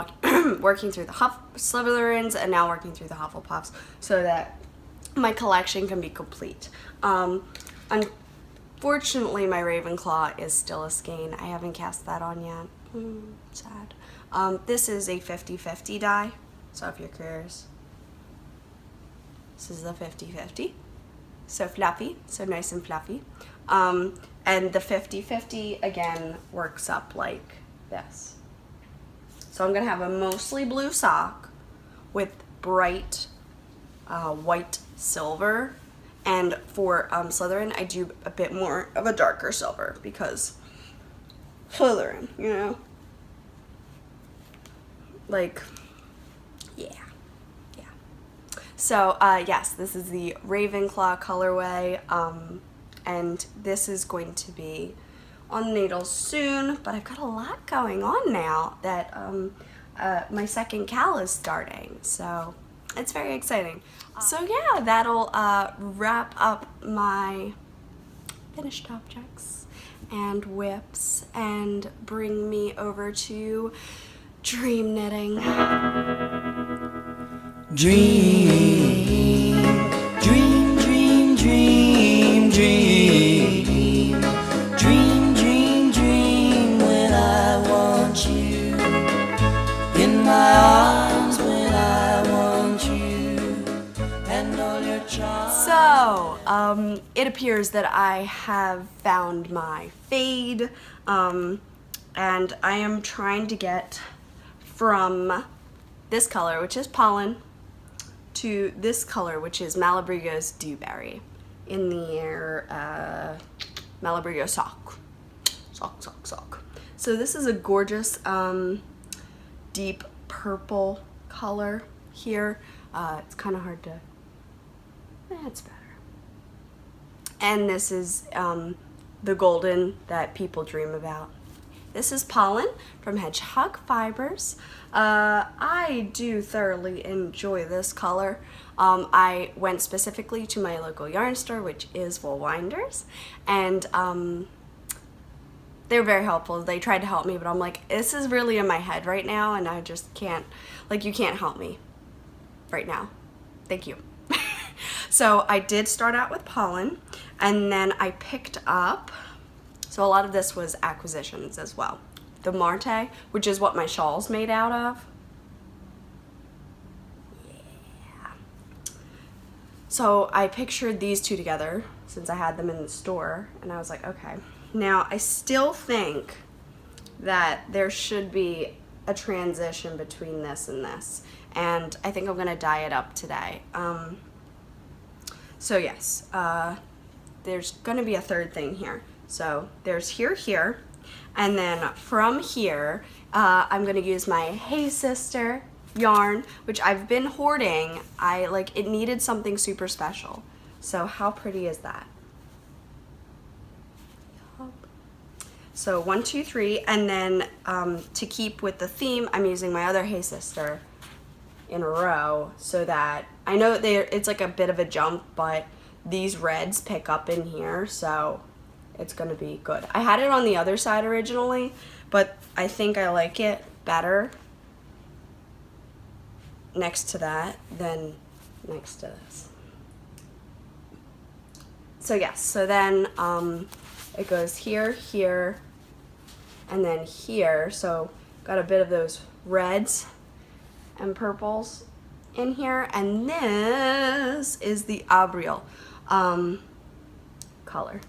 working through the Slytherins, and now working through the Hufflepuffs, so that my collection can be complete. Unfortunately, my Ravenclaw is still a skein. I haven't cast that on yet. Sad. This is a 50-50 die, so if you're curious. This is the 50-50. So fluffy, so nice and fluffy. And the 50-50, again, works up like this. So I'm going to have a mostly blue sock with bright white silver. And for Slytherin, I do a bit more of a darker silver because Slytherin, you know? Like, yeah. So, yes, this is the Ravenclaw colorway, and this is going to be on needles soon, but I've got a lot going on now that my second cal is starting, so it's very exciting. So yeah, that'll wrap up my finished objects and whips and bring me over to dream knitting. Dream, dream, dream, dream, dream, dream, dream, dream when I want you in my arms, when I want you and all your charms. So, it appears that I have found my fade, and I am trying to get from this color, which is Pollen, to this color, which is Malabrigo's Dewberry, in the air, Malabrigo sock. So this is a gorgeous deep purple color here. It's kind of hard to, it's better. And this is the golden that people dream about. This is Pollen from Hedgehog Fibers. I do thoroughly enjoy this color. I went specifically to my local yarn store, which is Woolwinders, and they were very helpful. They tried to help me, but I'm like, this is really in my head right now, and I just can't, like, you can't help me right now. Thank you. So I did start out with Pollen, and then I picked up, so a lot of this was acquisitions as well. The Marte, which is what my shawl's made out of. Yeah. So I pictured these two together since I had them in the store, and I was like, okay. Now I still think that there should be a transition between this and this, and I think I'm gonna dye it up today. So yes, there's gonna be a third thing here. So there's here, and then from here, I'm gonna use my Hey Sister yarn, which I've been hoarding. It needed something super special. So how pretty is that? So 1, 2, 3, and then to keep with the theme, I'm using my other Hey Sister in a row so that I know it's like a bit of a jump, but these reds pick up in here, so it's gonna be good. I had it on the other side originally, but I think I like it better next to that than next to this. So yes, so then it goes here, and then here, so got a bit of those reds and purples in here, and this is the Abriel color.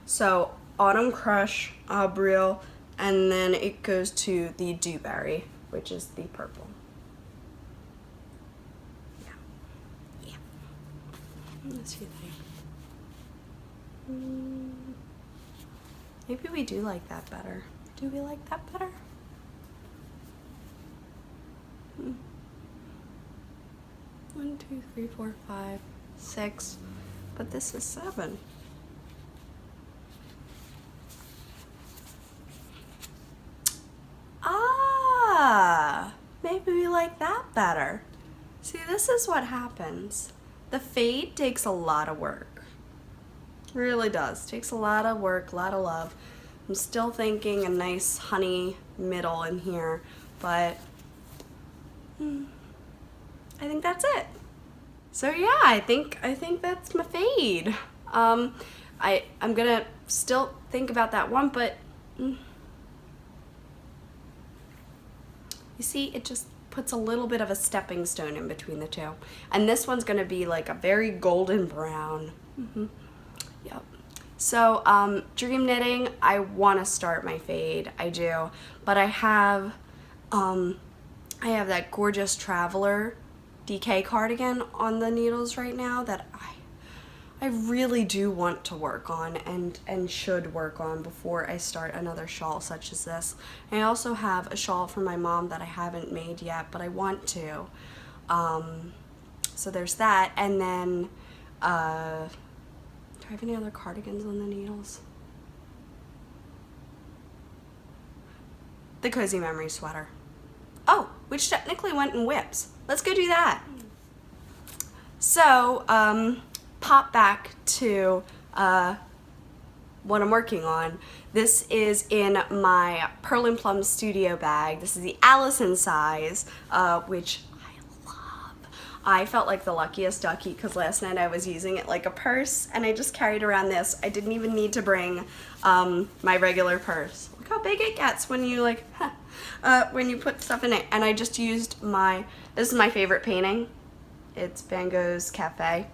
So Autumn Crush, Abriel, and then it goes to the Dewberry, which is the purple. Yeah. Let's see. Maybe we do like that better. Do we like that better? 1, 2, 3, 4, 5, 6, but this is 7. Maybe we like that better. See, this is what happens. The fade takes a lot of work. It really does. Takes a lot of work, a lot of love. I'm still thinking a nice honey middle in here, but I think that's it. So yeah, I think that's my fade. I'm gonna still think about that one, but you see, it just puts a little bit of a stepping stone in between the two. And this one's gonna be like a very golden brown. Yep. So dream knitting, I want to start my fade. I do, but I have that gorgeous Traveler DK cardigan on the needles right now that I really do want to work on and should work on before I start another shawl such as this. I also have a shawl for my mom that I haven't made yet, but I want to. So there's that, and then do I have any other cardigans on the needles? The Cozy Memory sweater. Oh, which technically went in whips. Let's go do that. So, pop back to what I'm working on. This is in my Pearl and Plum Studio bag. This is the Allison size, which I love. I felt like the luckiest ducky because last night I was using it like a purse and I just carried around this. I didn't even need to bring my regular purse. Look how big it gets when you when you put stuff in it. And I just used this is my favorite painting. It's Van Gogh's Cafe.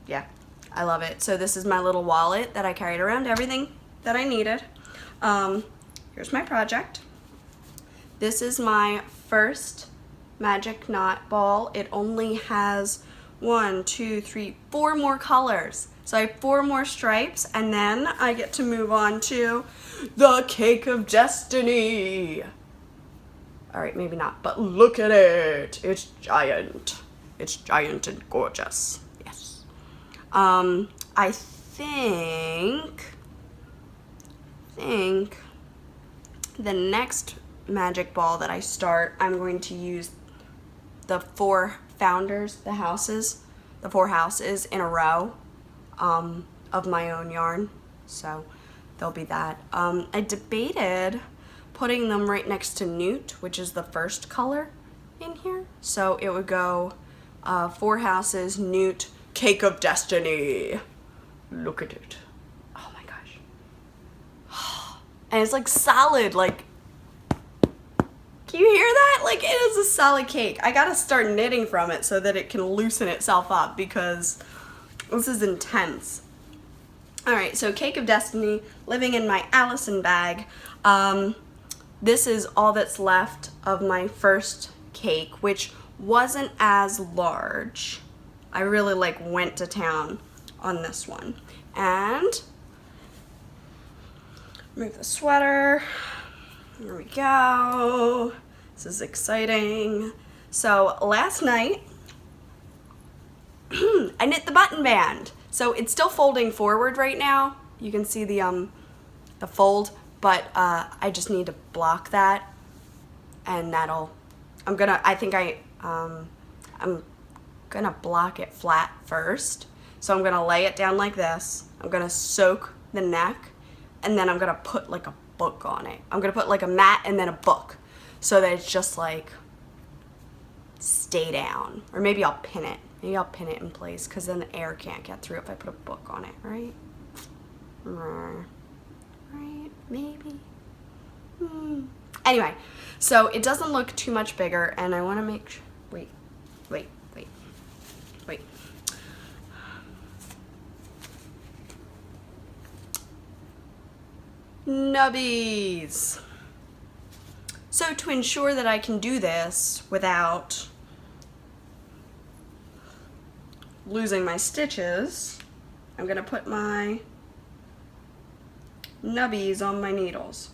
Yeah, I love it. So this is my little wallet that I carried around everything that I needed. Here's my project. This is my first Magic Knot ball. It only has 1, 2, 3, 4 more colors. So I have 4 more stripes, and then I get to move on to the Cake of Destiny. All right, maybe not, but look at it. It's giant. It's giant and gorgeous. Yes. I think the next magic ball that I start, I'm going to use the four founders, the four houses in a row of my own yarn. So there'll be that. I debated putting them right next to Newt, which is the first color in here. So it would go four houses, Newt, Cake of Destiny. Look at it. Oh my gosh. And it's like solid, like, can you hear that? Like, it is a solid cake. I gotta start knitting from it so that it can loosen itself up because this is intense. All right, so Cake of Destiny, living in my Allison bag. This is all that's left of my first cake, which wasn't as large. I really went to town on this one. And remove the sweater. Here we go. This is exciting. So last night, I knit the button band. So it's still folding forward right now. You can see the fold, but I just need to block that, and I'm gonna block it flat first. So I'm gonna lay it down like this. I'm gonna soak the neck, and then I'm gonna put like a book on it. I'm gonna put like a mat and then a book, so that it's just like stay down. Or maybe I'll pin it. Maybe I'll pin it in place because then the air can't get through if I put a book on it, right? Right? Maybe. Anyway, so it doesn't look too much bigger, and I want to make sure. Wait. Nubbies. So to ensure that I can do this without losing my stitches, I'm gonna put my nubbies on my needles.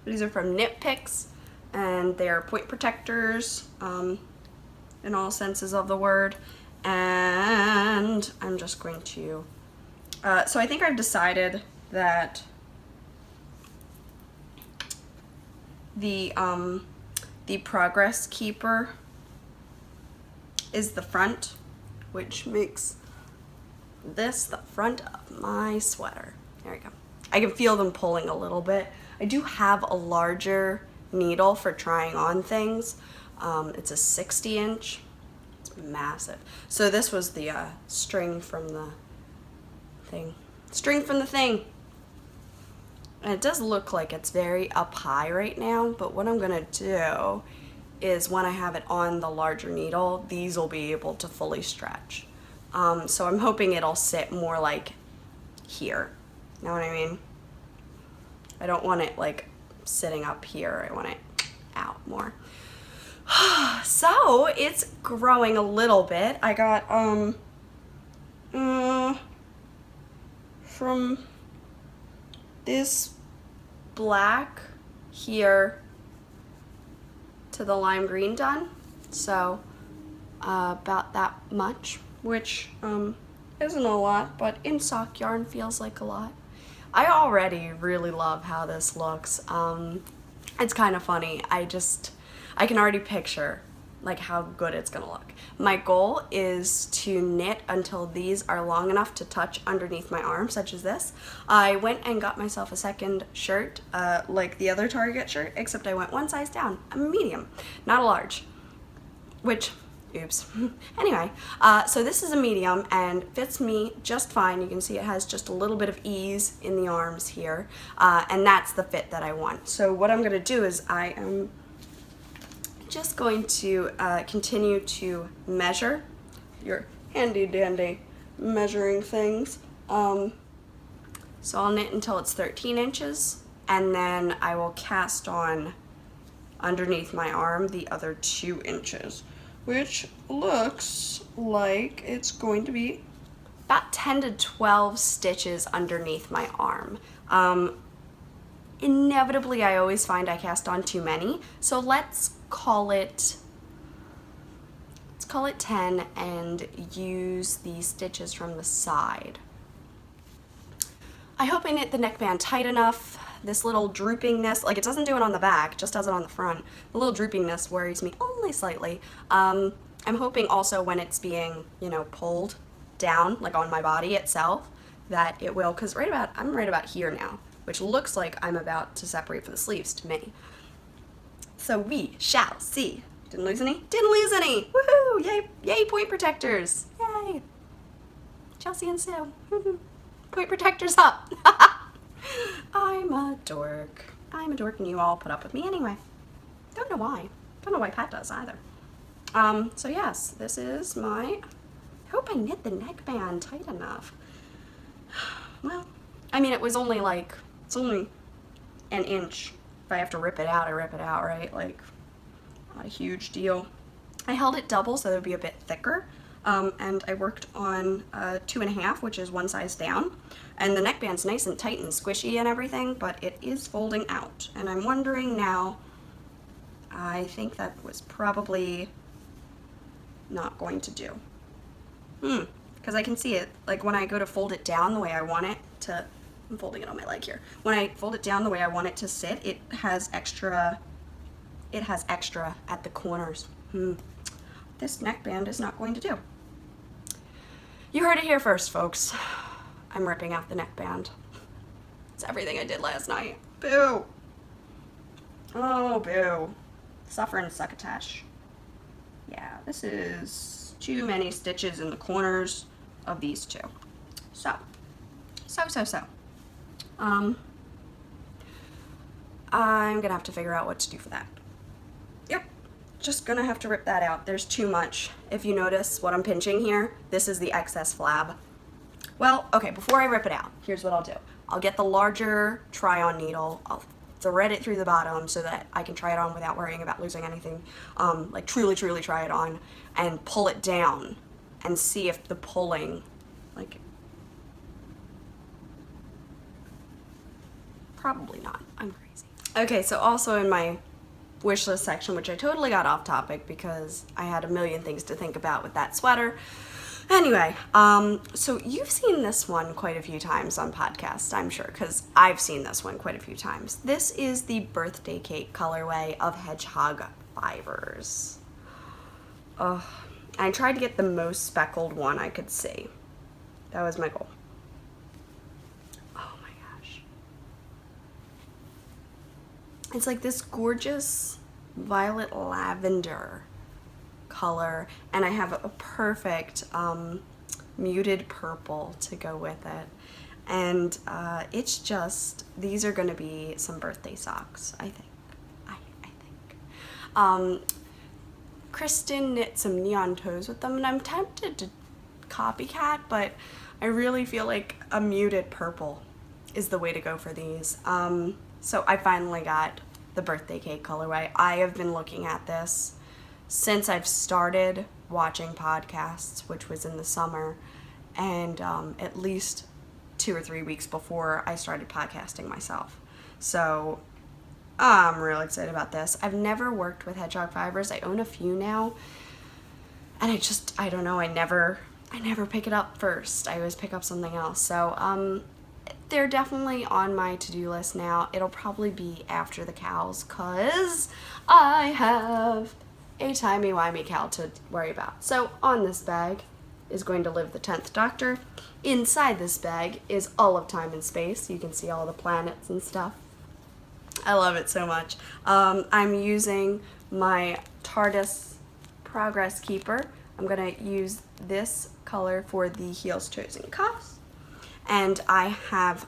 These are from Knit Picks, and they are point protectors in all senses of the word. And I'm just going to, so I think I've decided that the Progress Keeper is the front, which makes this the front of my sweater. There we go. I can feel them pulling a little bit. I do have a larger needle for trying on things. It's a 60-inch. It's massive. So this was the string from the thing. And it does look like it's very up high right now, but what I'm gonna do is when I have it on the larger needle, these will be able to fully stretch. So I'm hoping it'll sit more like here. Know what I mean? I don't want it like sitting up here. I want it out more. So it's growing a little bit. I got from this black here to the lime green done. So about that much, which isn't a lot, but in sock yarn feels like a lot. I already really love how this looks. It's kind of funny. I can already picture like how good it's gonna look. My goal is to knit until these are long enough to touch underneath my arm, such as this. I went and got myself a second shirt, like the other Target shirt, except I went one size down. I'm a medium, not a large, which, oops. Anyway, so this is a medium and fits me just fine. You can see it has just a little bit of ease in the arms here, and that's the fit that I want. So what I'm gonna do is I am just going to continue to measure your handy dandy measuring things. So I'll knit until it's 13 inches, and then I will cast on underneath my arm the other 2 inches, which looks like it's going to be about 10 to 12 stitches underneath my arm. Inevitably, I always find I cast on too many, so let's call it call it 10 and use the stitches from the side. I hope I knit the neckband tight enough. This little droopingness, like it doesn't do it on the back, just does it on the front. The little droopingness worries me only slightly. I'm hoping also when it's being, pulled down, like on my body itself, that it will, because I'm right about here now, which looks like I'm about to separate from the sleeves to me. So we shall see. Didn't lose any? Didn't lose any! Woohoo! Yay, yay, point protectors! Yay! Chelsea and Sue. Point protectors up! I'm a dork. I'm a dork and you all put up with me anyway. Don't know why. Don't know why Pat does either. So yes, this is I hope I knit the neckband tight enough. Well, I mean, it's only an inch. If I have to rip it out, I rip it out, right? Like, not a huge deal. I held it double so it would be a bit thicker. And I worked on 2.5, which is one size down. And the neckband's nice and tight and squishy and everything, but it is folding out. And I'm wondering now, I think that was probably not going to do. Because I can see it, like when I go to fold it down the way I want it to, I'm folding it on my leg here. When I fold it down the way I want it to sit, it has extra at the corners. This neckband is not going to do. You heard it here first, folks. I'm ripping out the neckband. It's everything I did last night. Boo! Oh, boo. Suffer and succotash. Yeah, this is too many stitches in the corners of these two. So. I'm gonna have to figure out what to do for that. Yep. Just gonna have to rip that out. There's too much. If you notice what I'm pinching here, this is the excess flab. Well, okay, before I rip it out, here's what I'll do. I'll get the larger try-on needle. I'll thread it through the bottom so that I can try it on without worrying about losing anything. Like truly try it on and pull it down and see if the pulling, like, probably not. I'm crazy. Okay, so also in my wish list section, which I totally got off topic because I had a million things to think about with that sweater. Anyway, so you've seen this one quite a few times on podcasts, I'm sure, because I've seen this one quite a few times. This is the birthday cake colorway of Hedgehog Fibers. I tried to get the most speckled one I could see. That was my goal. Oh my gosh. It's like this gorgeous violet lavender color, and I have a perfect muted purple to go with it, and it's just, these are going to be some birthday socks, I think. Kristen knit some neon toes with them, and I'm tempted to copycat, but I really feel like a muted purple is the way to go for these. So I finally got the birthday cake colorway. I have been looking at this since I've started watching podcasts, which was in the summer, and at least 2 or 3 weeks before I started podcasting myself. So I'm really excited about this. I've never worked with Hedgehog Fibers. I own a few now, and I don't know, I never pick it up first. I always pick up something else. So they're definitely on my to-do list now. It'll probably be after the cows, cause I have a timey-wimey cow to worry about. So on this bag is going to live the 10th Doctor. Inside this bag is all of time and space. You can see all the planets and stuff. I love it so much. I'm using my TARDIS Progress Keeper. I'm gonna use this color for the heels, toes, and cuffs. And I have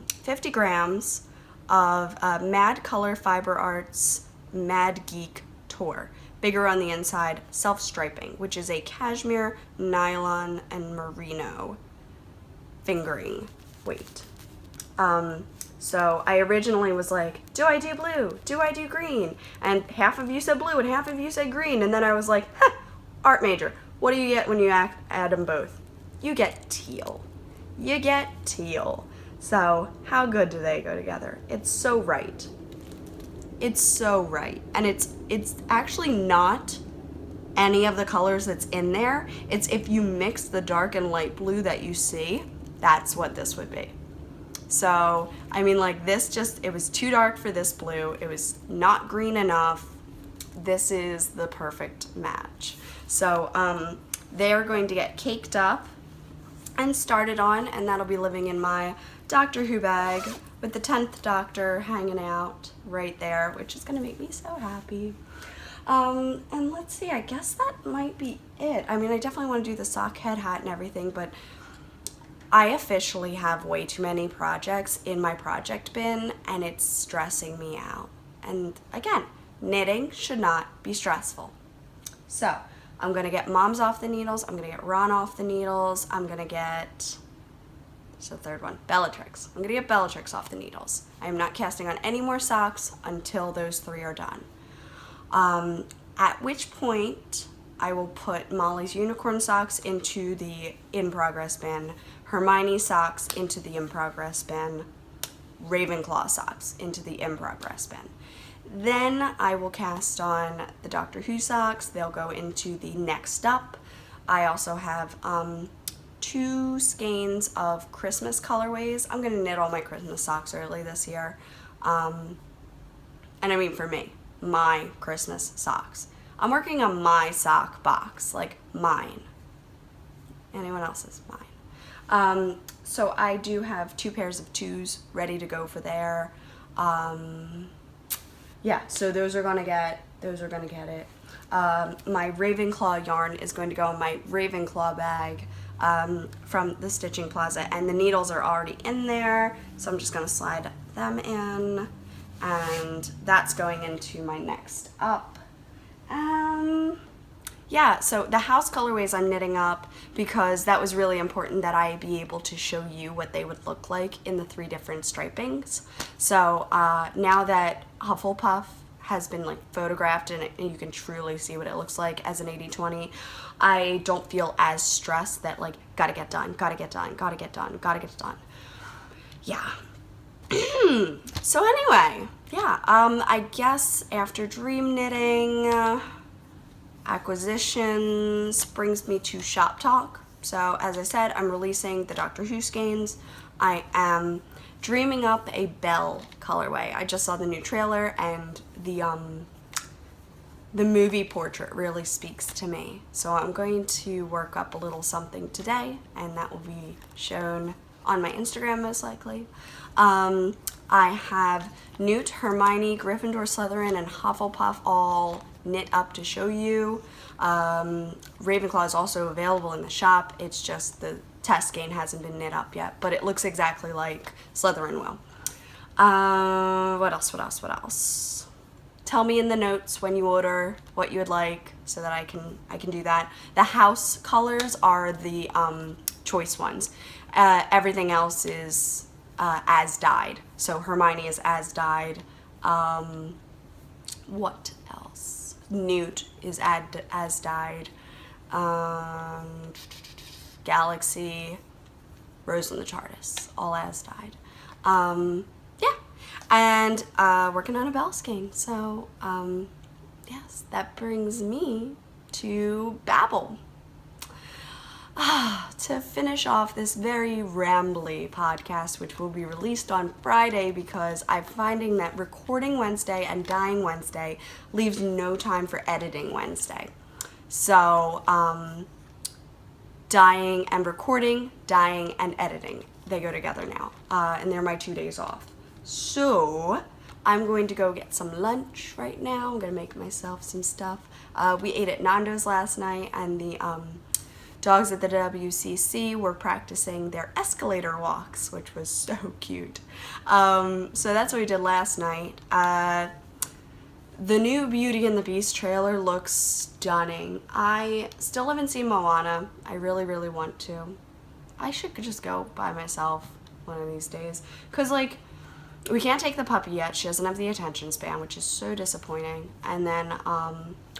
50 grams of Mad Color Fiber Arts Mad Geek Tour. Bigger on the inside, self-striping, which is a cashmere, nylon, and merino fingering weight. So I originally was like, do I do blue? Do I do green? And half of you said blue and half of you said green. And then I was like, art major. What do you get when you add them both? You get teal. You get teal. So how good do they go together? It's so right. It's so right. And it's actually not any of the colors that's in there. It's if you mix the dark and light blue that you see, that's what this would be. So, I mean, like this it was too dark for this blue. It was not green enough. This is the perfect match. So, they are going to get caked up and started on, and that'll be living in my Doctor Who bag with the 10th Doctor hanging out right there, which is going to make me so happy. And let's see, I guess that might be it. I mean, I definitely want to do the sock head hat and everything, but I officially have way too many projects in my project bin, and it's stressing me out. And again, knitting should not be stressful. So, I'm going to get Mom's off the needles, I'm going to get Ron off the needles, I'm going to get, what's the third one? Bellatrix. I'm going to get Bellatrix off the needles. I am not casting on any more socks until those 3 are done. At which point I will put Molly's unicorn socks into the in-progress bin, Hermione's socks into the in-progress bin, Ravenclaw socks into the in-progress bin. Then I will cast on the Doctor Who socks. They'll go into the next up. I also have 2 skeins of Christmas colorways. I'm going to knit all my Christmas socks early this year. And I mean for me, my Christmas socks. I'm working on my sock box, like mine. Anyone else's? Mine. So I do have 2 pairs of 2s ready to go for there. Yeah, so those are gonna get it. My Ravenclaw yarn is going to go in my Ravenclaw bag from the Stitching Plaza, and the needles are already in there, so I'm just gonna slide them in, and that's going into my next up. Yeah, so the house colorways I'm knitting up because that was really important that I be able to show you what they would look like in the 3 different stripings. So now that Hufflepuff has been like photographed and you can truly see what it looks like as an 80/20, I don't feel as stressed that like gotta get done. Yeah. So anyway, yeah, I guess after dream knitting, acquisitions brings me to shop talk. So as I said, I'm releasing the Doctor Who skeins. I am dreaming up a Belle colorway. I just saw the new trailer, and the movie portrait really speaks to me. So I'm going to work up a little something today, and that will be shown on my Instagram most likely. I have Newt, Hermione, Gryffindor, Slytherin, and Hufflepuff all knit up to show you. Ravenclaw is also available in the shop. It's just the test skein hasn't been knit up yet, but it looks exactly like Slytherin will. What else? Tell me in the notes when you order what you would like so that I can do that. The house colors are the choice ones. Everything else is as dyed. So Hermione is as dyed. What else? Newt is as dyed. Galaxy, Rose and the TARDIS, all as dyed. Yeah, and working on a Belle skein. So yes, that brings me to Babel. To finish off this very rambly podcast, which will be released on Friday because I'm finding that recording Wednesday and dyeing Wednesday leaves no time for editing Wednesday. So, dyeing and recording, dyeing and editing, they go together now, and they're my 2 days off. So, I'm going to go get some lunch right now. I'm going to make myself some stuff. We ate at Nando's last night, and the dogs at the WCC were practicing their escalator walks, which was so cute. So that's what we did last night. The new Beauty and the Beast trailer looks stunning. I still haven't seen Moana. I really, really want to. I should just go by myself one of these days. Because, like, we can't take the puppy yet. She doesn't have the attention span, which is so disappointing. And then,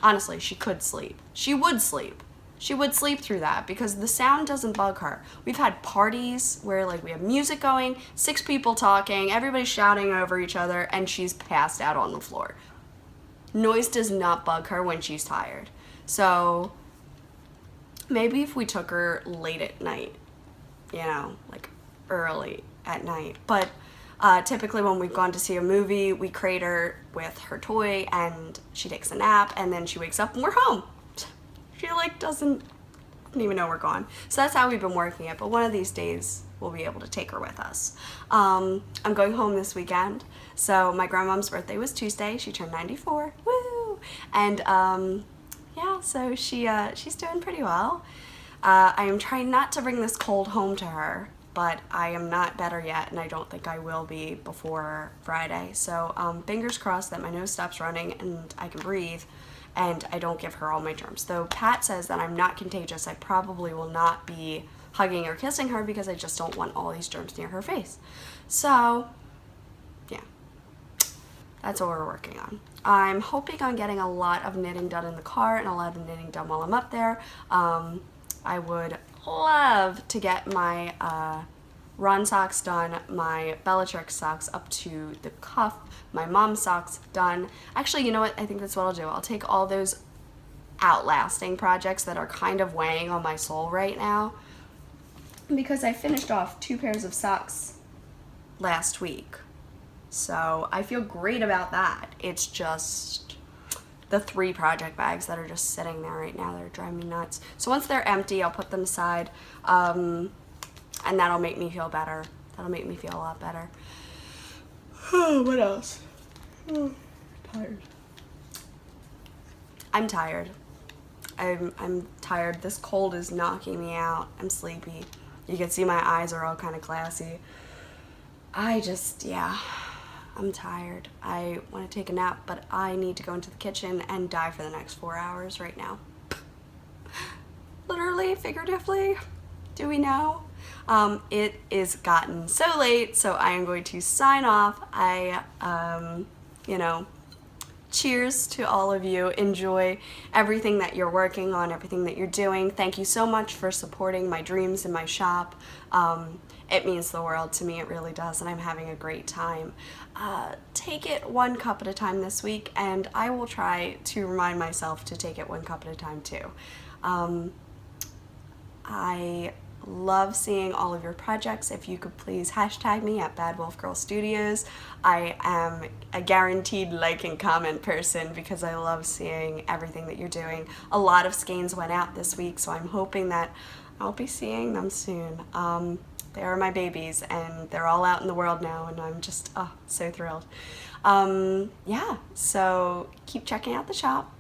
honestly, she could sleep. She would sleep. She would sleep through that because the sound doesn't bug her. We've had parties where like we have music going, 6 people talking, everybody's shouting over each other, and she's passed out on the floor. noise does not bug her when she's tired. So maybe if we took her late at night, you know, like early at night. But typically when we've gone to see a movie, we crate her with her toy and she takes a nap and then she wakes up and we're home. She like doesn't even know we're gone. So that's how we've been working it. But one of these days we'll be able to take her with us. I'm going home this weekend. So my grandmom's birthday was Tuesday. She turned 94. Woo! And yeah, so she's doing pretty well. I am trying not to bring this cold home to her, but I am not better yet, and I don't think I will be before Friday. So fingers crossed that my nose stops running and I can breathe, and I don't give her all my germs. Though Pat says that I'm not contagious, I probably will not be hugging or kissing her because I just don't want all these germs near her face. So, yeah, that's what we're working on. I'm hoping on getting a lot of knitting done in the car and a lot of knitting done while I'm up there. I would love to get my Ron socks done, my Bellatrix socks up to the cuff, my mom's socks done. Actually, you know what? I think that's what I'll do. I'll take all those outlasting projects that are kind of weighing on my soul right now, because I finished off 2 pairs of socks last week. So I feel great about that. It's just the 3 project bags that are just sitting there right now that are driving me nuts. So once they're empty, I'll put them aside, and that'll make me feel better. That'll make me feel a lot better. What else? Tired. I'm tired. I'm tired. This cold is knocking me out. I'm sleepy. You can see my eyes are all kind of glassy. I'm tired. I want to take a nap, but I need to go into the kitchen and die for the next 4 hours right now. Literally, figuratively. Do we know? It is gotten so late, so I am going to sign off. Cheers to all of you. Enjoy everything that you're working on, everything that you're doing. Thank you so much for supporting my dreams in my shop. It means the world to me, it really does, and I'm having a great time. Take it 1 cup at a time this week, and I will try to remind myself to take it 1 cup at a time too. I love seeing all of your projects. If you could please hashtag me at Bad Wolf Girl Studios. I am a guaranteed like and comment person because I love seeing everything that you're doing. A lot of skeins went out this week, so I'm hoping that I'll be seeing them soon. They are my babies, and they're all out in the world now, and I'm just so thrilled. So keep checking out the shop.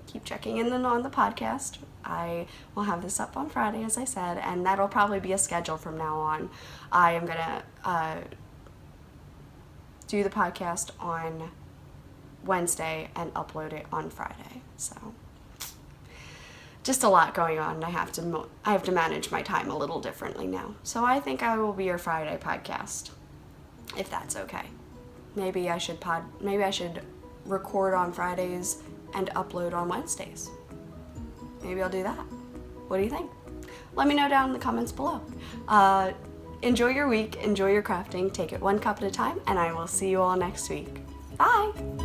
Keep checking in on the podcast. I will have this up on Friday, as I said, and that'll probably be a schedule from now on. I am going to do the podcast on Wednesday and upload it on Friday. So just a lot going on, and I have to manage my time a little differently now. So I think I will be your Friday podcast, if that's okay. Maybe I should record on Fridays and upload on Wednesdays. Maybe I'll do that. What do you think? Let me know down in the comments below. Enjoy your week, enjoy your crafting, take it 1 cup at a time, and I will see you all next week. Bye!